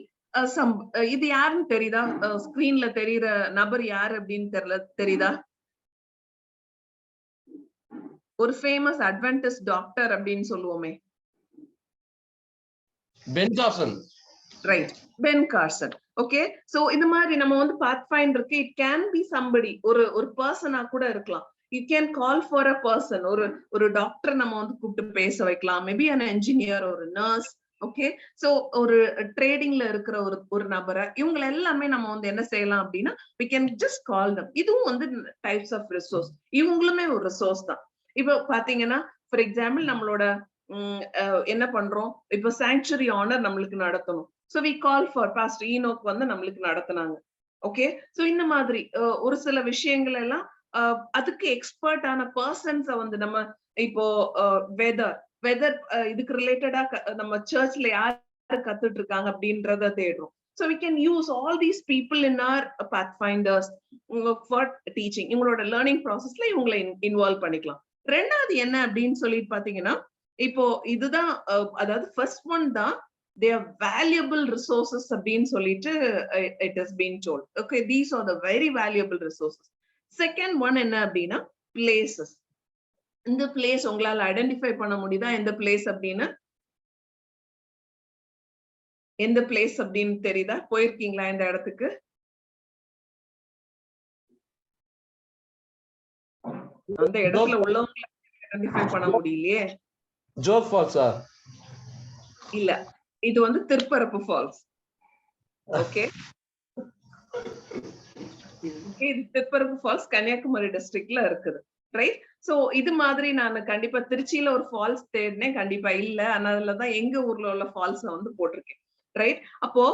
some, இது யாருன்னு தெரியுதா? ஸ்கிரீன்ல தெரியுற நபர் யார் அப்படின்னு தெரியுதா? ஒரு ஃபேமஸ் அட்வென்டிஸ்ட் டாக்டர் அப்படின்னு சொல்லுவோமே, Ben Carson. Right, Ben Carson. Okay, so இந்த மாதிரி நம்ம வந்து பாத் ஃபைண்டருக்கு இட் கேன் பி சம்படி, ஒரு பர்சனா கூட இருக்கலாம். You can call for a person. ஒரு டாக்டர் நம்ம வந்து கூப்பிட்டு பேச வைக்கலாம், மேபி an engineer, ஒரு நர்ஸ். ஓகே, சோ ஒரு ட்ரேடிங்ல இருக்கிற ஒரு நபரை, இவங்க எல்லாமே நம்ம வந்து என்ன செய்யலாம் அப்படின்னா we can just call them. இதுவும் வந்து டைப்ஸ் ஆஃப் ரிசோர்ஸ், இவங்களுமே ஒரு ரிசோர்ஸ் தான். இப்போ பாத்தீங்கன்னா ஃபார் எக்ஸாம்பிள் நம்மளோட என்ன பண்றோம், இப்போ சாங்சுரி ஆனர் நம்மளுக்கு நடத்தணும். So we call for pastor Enoch வந்து நம்மளுக்கு நடத்தினாங்க. ஓகே, சோ இந்த மாதிரி ஒரு சில விஷயங்கள் எல்லாம் அதுக்கு எக்ஸ்பர்ட்டான பர்சன்ஸை வந்து நம்ம இப்போ வெதர் இதுக்கு ரிலேட்டடா நம்ம சர்ச்ல யாரு கத்துட்டு இருக்காங்க அப்படின்றத தேடுறோம். So we can use all these people in our pathfinders for teaching. இவங்களோட லேர்னிங் ப்ராசஸ்ல இவங்களை இன்வால்வ் பண்ணிக்கலாம். ரெண்டாவது என்ன அப்படின்னு சொல்லிட்டு பாத்தீங்கன்னா, இப்போ இதுதான் அதாவது ஃபர்ஸ்ட் ஒன் தான் they are valuable resources அப்படின்னு சொல்லிட்டு it has been told. Okay, these are the very valuable resources. Second one என்ன அப்படின்னா places. இந்த பிளேஸ் உங்களால ஐடென்டிஃபை பண்ண முடியுதா எந்த பிளேஸ் அப்படின்னு? எந்த பிளேஸ் அப்படின்னு தெரியுதா? போயிருக்கீங்களா இந்த இடத்துக்கு? அந்த இடத்துல உள்ளவங்களை ஐடென்டிஃபை பண்ண முடியலையே. ஜோக் ஃபால்ஸா? இல்ல, இது வந்து திருப்பரப்பு ஃபால்ஸ். ஓகே, இது திருப்பரப்பு ஃபால்ஸ் கன்னியாகுமரி டிஸ்ட்ரிக்ட்ல இருக்குது. ரைட். சோ இது மாதிரி நான் கண்டிப்பா திருச்சியில ஒரு ஃபால்ஸ் தேடினேன், கண்டிப்பா இல்ல. அதனாலதான் எங்க ஊர்ல உள்ள ஃபால்ஸ் வந்து போட்டிருக்கேன். ரைட். அப்போ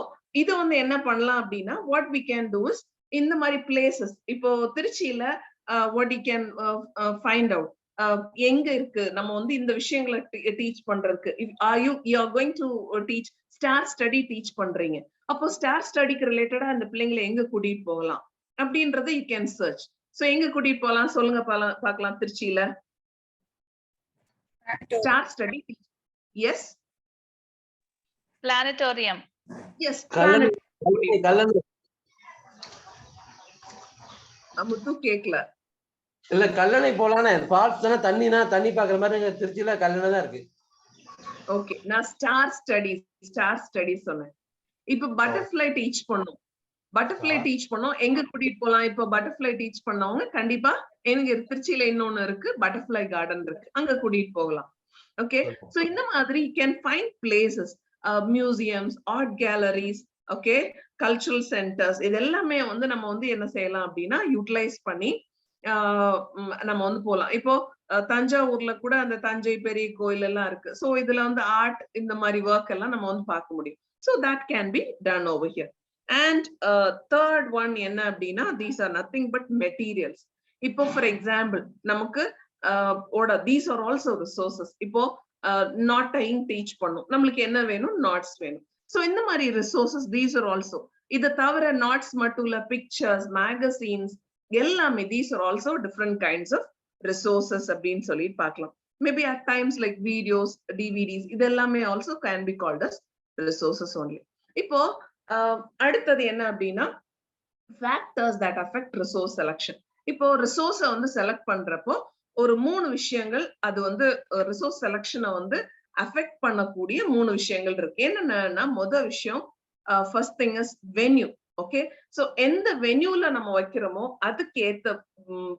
இது வந்து என்ன பண்ணலாம் அப்படின்னா what we can do is இந்த மாதிரி பிளேசஸ். இப்போ திருச்சியில what you can find out எங்க இருக்கு நம்ம வந்து இந்த விஷயங்களை டீச் பண்றதுக்கு. You are going to teach star study teach பண்றீங்க. அப்போ ஸ்டார் ஸ்டடிக்கு ரிலேட்டடா அந்த பிள்ளைங்களை எங்க கூட்டிட்டு போகலாம் அப்படின்றத யூ கேன் சர்ச். சோ எங்க கூட்டிட்டு போகலாம் சொல்லுங்க பார்க்கலாம் திருச்சியில star study. Yes, planetarium. Yes, Muthu கேக்கல. இல்ல கல்லணை போலானே, ஃபால்ஸ் தானே, தண்ணி பாக்குற மாதிரி திருச்சியில கல்லணை தான் இருக்கு. ஓகே, நான் ஸ்டார் ஸ்டடிஸ் சொன்னேன். இப்ப பட்டர்ஃப்ளை டீச் பண்ணோம். எங்க கூட்டிட்டு போலாம்? இப்ப பட்டர்ஃப்ளை டீச் பண்ணவங்க கண்டிப்பா எனக்கு திருச்சியில இன்னொன்னு இருக்கு, பட்டர்ஃப்ளை கார்டன் இருக்கு, அங்க கூட்டிட்டு போகலாம். ஓகே, சோ இந்த மாதிரி you can find places, museums, art galleries, okay, cultural centres, இது எல்லாமே வந்து நம்ம வந்து என்ன செய்யலாம் அப்படின்னா யூட்டிலைஸ் பண்ணி நம்ம வந்து போலாம். இப்போ தஞ்சாவூர்ல கூட அந்த தஞ்சை பெரிய கோயில் எல்லாம் இருக்கு. சோ இதுல வந்து ஆர்ட் இந்த மாதிரி ஒர்க் எல்லாம் நம்ம வந்து பார்க்க முடியும். So that can be done over here. And third one என்ன அப்படின்னா these are nothing but materials. இப்போ for example நமக்கு these are also resources. இப்போ knot tying teach பண்ணும், நம்மளுக்கு என்ன வேணும்? knots வேணும். So இந்த மாதிரி resources, these are also. இதை தவிர knots மட்டும் இல்ல, pictures, magazines எல்லாமே these are also different kinds of resources அப்படின்னு சொல்லி பார்க்கலாம். Maybe at times like videos, DVDs, இது எல்லாமே also can be called as resources only. இப்போ அடுத்தது என்ன அப்படின்னா factors that affect resource selection. இப்போ ரிசோர்ஸ வந்து செலக்ட் பண்றப்போ ஒரு 3 விஷயங்கள் அது வந்து ரிசோர்ஸ் செலக்ஷனை வந்து அஃபெக்ட் பண்ணக்கூடிய 3 விஷயங்கள் இருக்கு. என்னன்னா முதல் விஷயம் first thing is venue. Okay, so எந்த வென்யூல நம்ம வைக்கிறோமோ அதுக்கு ஏத்த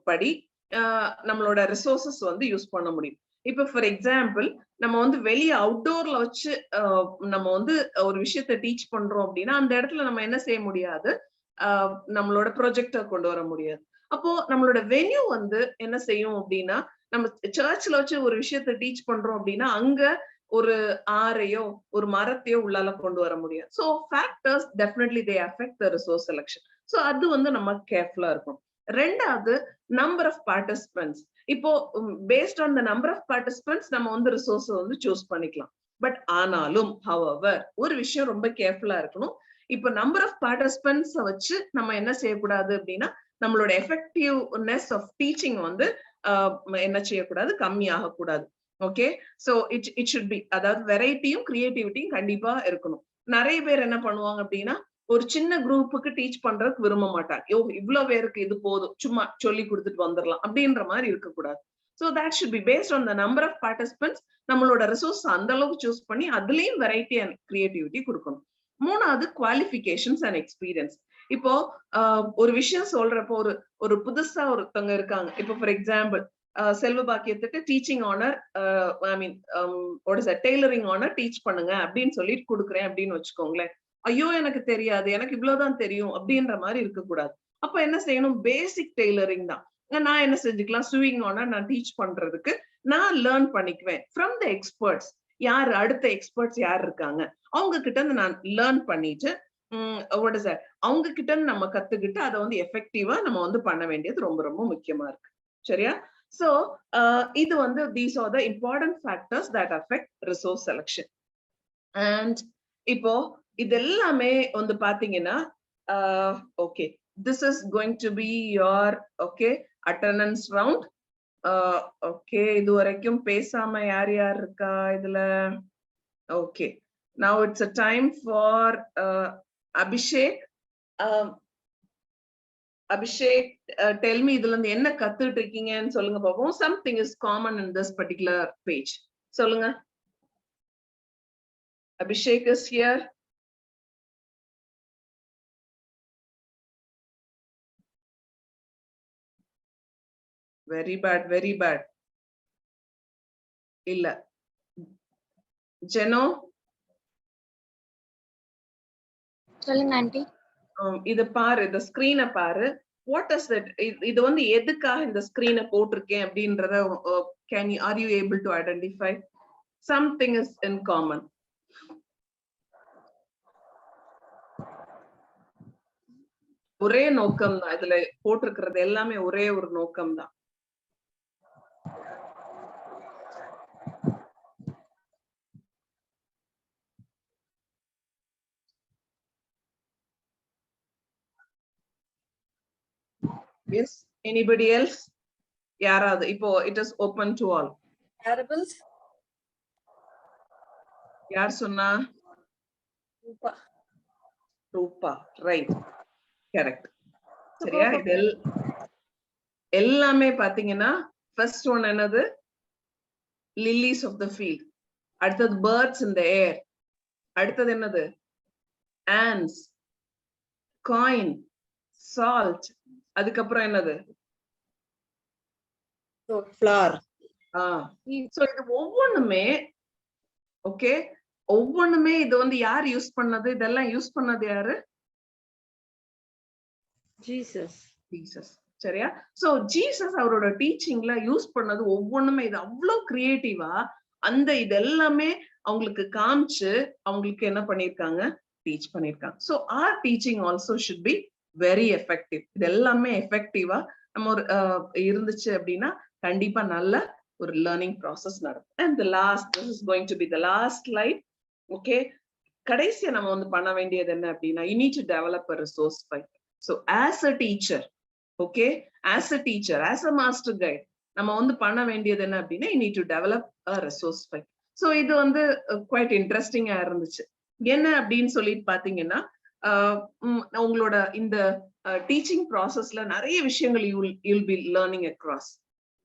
படி நம்மளோட ரிசோர்சஸ் வந்து யூஸ் பண்ண முடியும். இப்ப ஃபார் எக்ஸாம்பிள் நம்ம வந்து வெளியே அவுட்டோர்ல வச்சு நம்ம வந்து ஒரு விஷயத்த டீச் பண்றோம் அப்படின்னா அந்த இடத்துல நம்ம என்ன செய்ய முடியாது, நம்மளோட ப்ரொஜெக்டர் கொண்டு வர முடியாது. அப்போ நம்மளோட வென்யூ வந்து என்ன செய்யும் அப்படின்னா, நம்ம சர்ச்ல வச்சு ஒரு விஷயத்த டீச் பண்றோம் அப்படின்னா அங்க ஒரு ஆறையோ ஒரு மரத்தையோ உள்ளால கொண்டு வர முடியும். So factors definitely they affect the resource selection. So அது வந்து நம்ம கேர்ஃபுல்லா இருக்கும். ரெண்டாவது நம்பர் ஆஃப் பார்ட்டிசிபென்ட்ஸ். இப்போ based on the number of participants நம்ம வந்து ரிசோர்ஸ் வந்து சூஸ் பண்ணிக்கலாம். பட் ஆனாலும் ஹவவர் ஒரு விஷயம் ரொம்ப கேர்ஃபுல்லா இருக்கணும். இப்போ நம்பர் ஆஃப் பார்ட்டிசிபென்ட்ஸ் வச்சு நம்ம என்ன செய்யக்கூடாது அப்படின்னா நம்மளோட எஃபெக்டிவ்னஸ் ஆஃப் டீச்சிங் வந்து என்ன செய்யக்கூடாது, கம்மி ஆகக்கூடாது. Okay, so it should be, அதாவது வெரைட்டியும் கிரியேட்டிவிட்டியும் கண்டிப்பா இருக்கணும். நிறைய பேர் என்ன பண்ணுவாங்க அப்படின்னா ஒரு சின்ன குரூப்புக்கு டீச் பண்றதுக்கு விரும்ப மாட்டாங்க. இவ்வளவு பேருக்கு இது போதும், சும்மா சொல்லி கொடுத்துட்டு வந்துடலாம் அப்படின்ற மாதிரி இருக்கக்கூடாது. So that should be based on the number of participants. நம்மளோட ரிசோர்ஸ் அந்த அளவுக்கு சூஸ் பண்ணி அதுலயும் வெரைட்டி அண்ட் கிரியேட்டிவிட்டி கொடுக்கணும். மூணாவது குவாலிஃபிகேஷன்ஸ் அண்ட் எக்ஸ்பீரியன்ஸ். இப்போ ஒரு விஷயம் சொல்றப்போ ஒரு புதுசா ஒருத்தவங்க இருக்காங்க. இப்போ ஃபார் எக்ஸாம்பிள் செல்வ பாக்கியத்துக்கு டீச்சிங் ஆனர், ஐ மீன் டெய்லரிங் ஆனர் டீச் பண்ணுங்க அப்படின்னு சொல்லிட்டு கொடுக்குறேன் அப்படின்னு வச்சுக்கோங்களேன். ஐயோ எனக்கு தெரியாது, எனக்கு இவ்வளவுதான் தெரியும் அப்படின்ற மாதிரி இருக்கக்கூடாது. அப்ப என்ன செய்யணும், பேசிக் டெய்லரிங் தான். நான் என்ன செஞ்சுக்கலாம், ஸ்விங் ஆனர் நான் டீச் பண்றதுக்கு நான் லேர்ன் பண்ணிக்குவேன் ஃப்ரம் த எக்ஸ்பர்ட்ஸ். யார் அடுத்த எக்ஸ்பர்ட்ஸ் யார் இருக்காங்க அவங்க கிட்ட இருந்து நான் லேர்ன் பண்ணிட்டு அவங்க கிட்ட இருந்து நம்ம கத்துக்கிட்டு அதை வந்து எஃபெக்டிவா நம்ம வந்து பண்ண வேண்டியது ரொம்ப ரொம்ப முக்கியமா இருக்கு. சரியா? சோ இது வந்து these are the important factors that affect resource selection. And இப்போ இது எல்லாமே வந்து பாத்தீங்கன்னா okay, this is going to be your okay attendance round. Okay, இது வரைக்கும் பேசாம யார் யார் இருக்கா இதுல? Okay, now it's a time for Abhishek. Abhishek, tell me இதுல இருந்து என்ன கத்துட்டு இருக்கீங்கன்னு சொல்லுங்க பாப்போம். Something is common in this particular page. சொல்லுங்க. Abhishek is here. Very bad, very bad. இல்ல. Jeno? சொல்லுங்க ஆண்டி. இது பாரு, இந்த ஸ்கிரீனை பாரு. What is that? இது வந்து எதுக்காக இந்த ஸ்கிரீனை போட்டிருக்கேன் அப்படின்றத are you able to identify? Something is in common. ஒரே நோக்கம் தான் இதுல போட்டிருக்கிறது, எல்லாமே ஒரே ஒரு நோக்கம் தான். Yes, anybody else? யாராவது இப்போ it is open to all. Parables. யார் சொன்னா? Rupa. Rupa, right, correct. சரியா? இது எல்லாமே பாத்தீங்கன்னா first one என்னது? Lilies of the field. அடுத்தது birds in the air. அடுத்தது என்னது? Ants, coin, salt. அதுக்கப்புறம் என்னது? flower. சோ இது ஒவ்வொண்ணுமே ஓகே, ஒவ்வொண்ணுமே இது வந்து யார் யூஸ் பண்ணது? இதெல்லாம் யூஸ் பண்ணது யாரு? ஜீசஸ். ஜீசஸ். சரியா? சோ ஜீசஸ் அவரோட டீச்சிங்ல யூஸ் பண்ணது ஒவ்வொண்ணுமே இது அவ்வளவு கிரியேட்டிவா அந்த இது எல்லாமே அவங்களுக்கு காமிச்சு அவங்களுக்கு என்ன பண்ணிருக்காங்க? டீச் பண்ணிருக்காங்க. So our teaching also should be very effective. இது எல்லாமே எஃபெக்டிவா நம்ம ஒரு இருந்துச்சு அப்படின்னா கண்டிப்பா நல்ல ஒரு லேர்னிங் ப்ராசஸ் நடக்கும். And the last, this is going to be the last slide. Okay, கடைசியா நம்ம வந்து பண்ண வேண்டியது என்ன அப்படின்னா you need to develop a resource file. So as a teacher, okay, as a teacher, as a master guide, நம்ம வந்து பண்ண வேண்டியது என்ன அப்படின்னா you need to develop a resource file. So இது வந்து quite interesting-ஆ இருந்துச்சு. என்ன அப்படின்னு சொல்லிட்டு பாத்தீங்கன்னா உங்களோட இந்த டீச்சிங் ப்ராசஸ்ல நிறைய விஷயங்கள் you'll be learning across.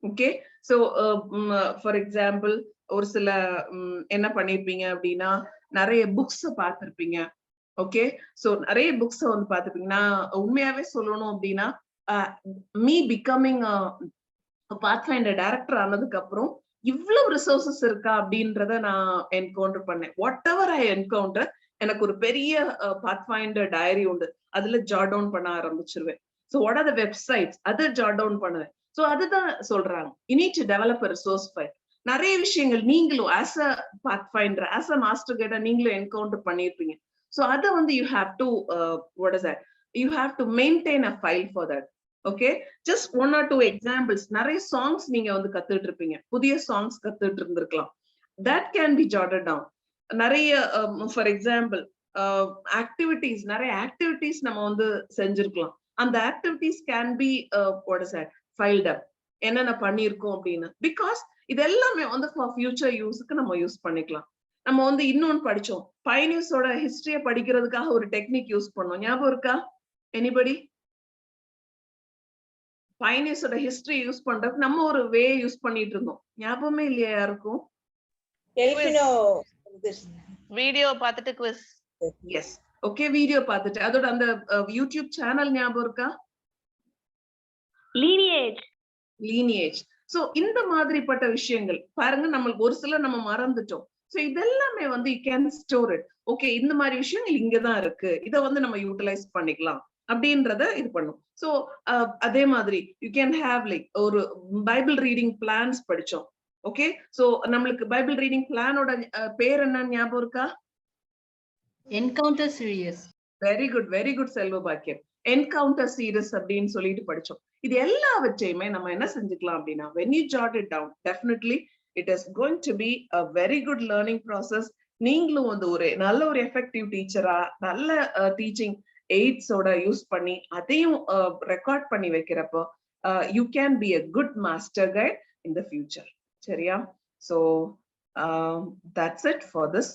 Okay, so for example ஒரு சில என்ன பண்ணிருப்பீங்க அப்படின்னா நிறைய புக்ஸ் பார்த்திருப்பீங்க. ஓகே, சோ நிறைய புக்ஸ் வந்து பார்த்திருப்பீங்க. நான் உண்மையாவே சொல்லணும் அப்படின்னா மீ பிகமிங் பாத்ஃபைண்டர் டைரக்டர் ஆனதுக்கு அப்புறம் இவ்வளவு ரிசோர்சஸ் இருக்கா அப்படின்றத நான் என்கவுண்டர் பண்ணேன். வாட் எவர் ஐ என்கவுண்டர், எனக்கு ஒரு பெரிய பாத்ஃபைண்டர் டைரி உண்டு, அதுல ஜாட் டவுன் பண்ண ஆரம்பிச்சிருவேன். So what are the websites, அதை ஜாட் டவுன் பண்ணுவேன். சோ அதுதான் சொல்றாங்க, you need to develop a resource file. நிறைய விஷயங்கள் நீங்களும் as a pathfinder, as a master guide நீங்களும் என்கவுண்டர் பண்ணிருப்பீங்க. சோ அதை வந்து you have to what is that, you have to maintain a file for that. Okay, just 1 or 2 examples. நிறைய songs நீங்க வந்து கத்துட்டு இருப்பீங்க, புதிய songs கத்துட்டு இருந்திருக்கலாம், that can be jotted down. நிறைய for example activities, நிறைய activities நம்ம வந்து செஞ்சிருக்கலாம், அந்த activities can be what is that, filed up, என்னென்ன பண்ணிருக்கோம் அப்படின்னு. பிகாஸ் இது எல்லாமே வந்து ஃபார் ஃபியூச்சர் யூஸ்க்கு நம்ம யூஸ் பண்ணிக்கலாம். நம்ம வந்து இன்னொன்னு படிச்சோம், பைனியர்ஸோட ஹிஸ்டரிய படிக்கிறதுக்காக ஒரு டெக்னிக் யூஸ் பண்ணோம், ஞாபகம் இருக்கா? எனிபடி? பைனியர்ஸோட ஹிஸ்டரி யூஸ் பண்றதுக்கு நம்ம ஒரு வே யூஸ் பண்ணிட்டு இருந்தோம், ஞாபகமே இல்லையா யாருக்கும்? வீடியோ பார்த்துட்டு குவிஸ். எஸ், ஓகே, வீடியோ பார்த்துட்டு அதோட அந்த யூடியூப் சேனல் ஞாபகம் இருக்கா? லீனியேஜ். சோ இந்த மாதிரிப்பட்ட விஷயங்கள் பாருங்க, நம்மளுக்கு ஒரு சில நம்ம மறந்துட்டோம். சோ இதெல்லாமே வந்து you can store it. Okay, இந்த மாதிரி விஷயங்கள் இங்கதான் இருக்கு, இதை வந்து நம்ம யூட்டிலைஸ் பண்ணிக்கலாம் அப்படின்றத இது பண்ணும். சோ அதே மாதிரி you can have like ஒரு பைபிள் ரீடிங் பிளான்ஸ் படிச்சோம். ஓகே, சோ நம்மளுக்கு பைபிள் ரீடிங் பிளானோட பேர் என்ன ஞாபகம் இருக்கா? Encounter series. Very good, very good Selva Bakkiyam. Encounter serious அப்படின்னு சொல்லிட்டு படிச்சோம். இது எல்லாவற்றையுமே நம்ம என்ன செஞ்சுக்கலாம் அப்படின்னா when you jot it down, definitely it is going to be a very good learning process. நீங்களும் வந்து ஒரு நல்ல ஒரு எஃபெக்டிவ் டீச்சரா நல்ல டீச்சிங் எய்ட்ஸோட யூஸ் பண்ணி அதையும் ரெக்கார்ட் பண்ணி வைக்கிறப்போ you can be a good master guide in the future. சரியா? So that's it for this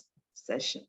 session.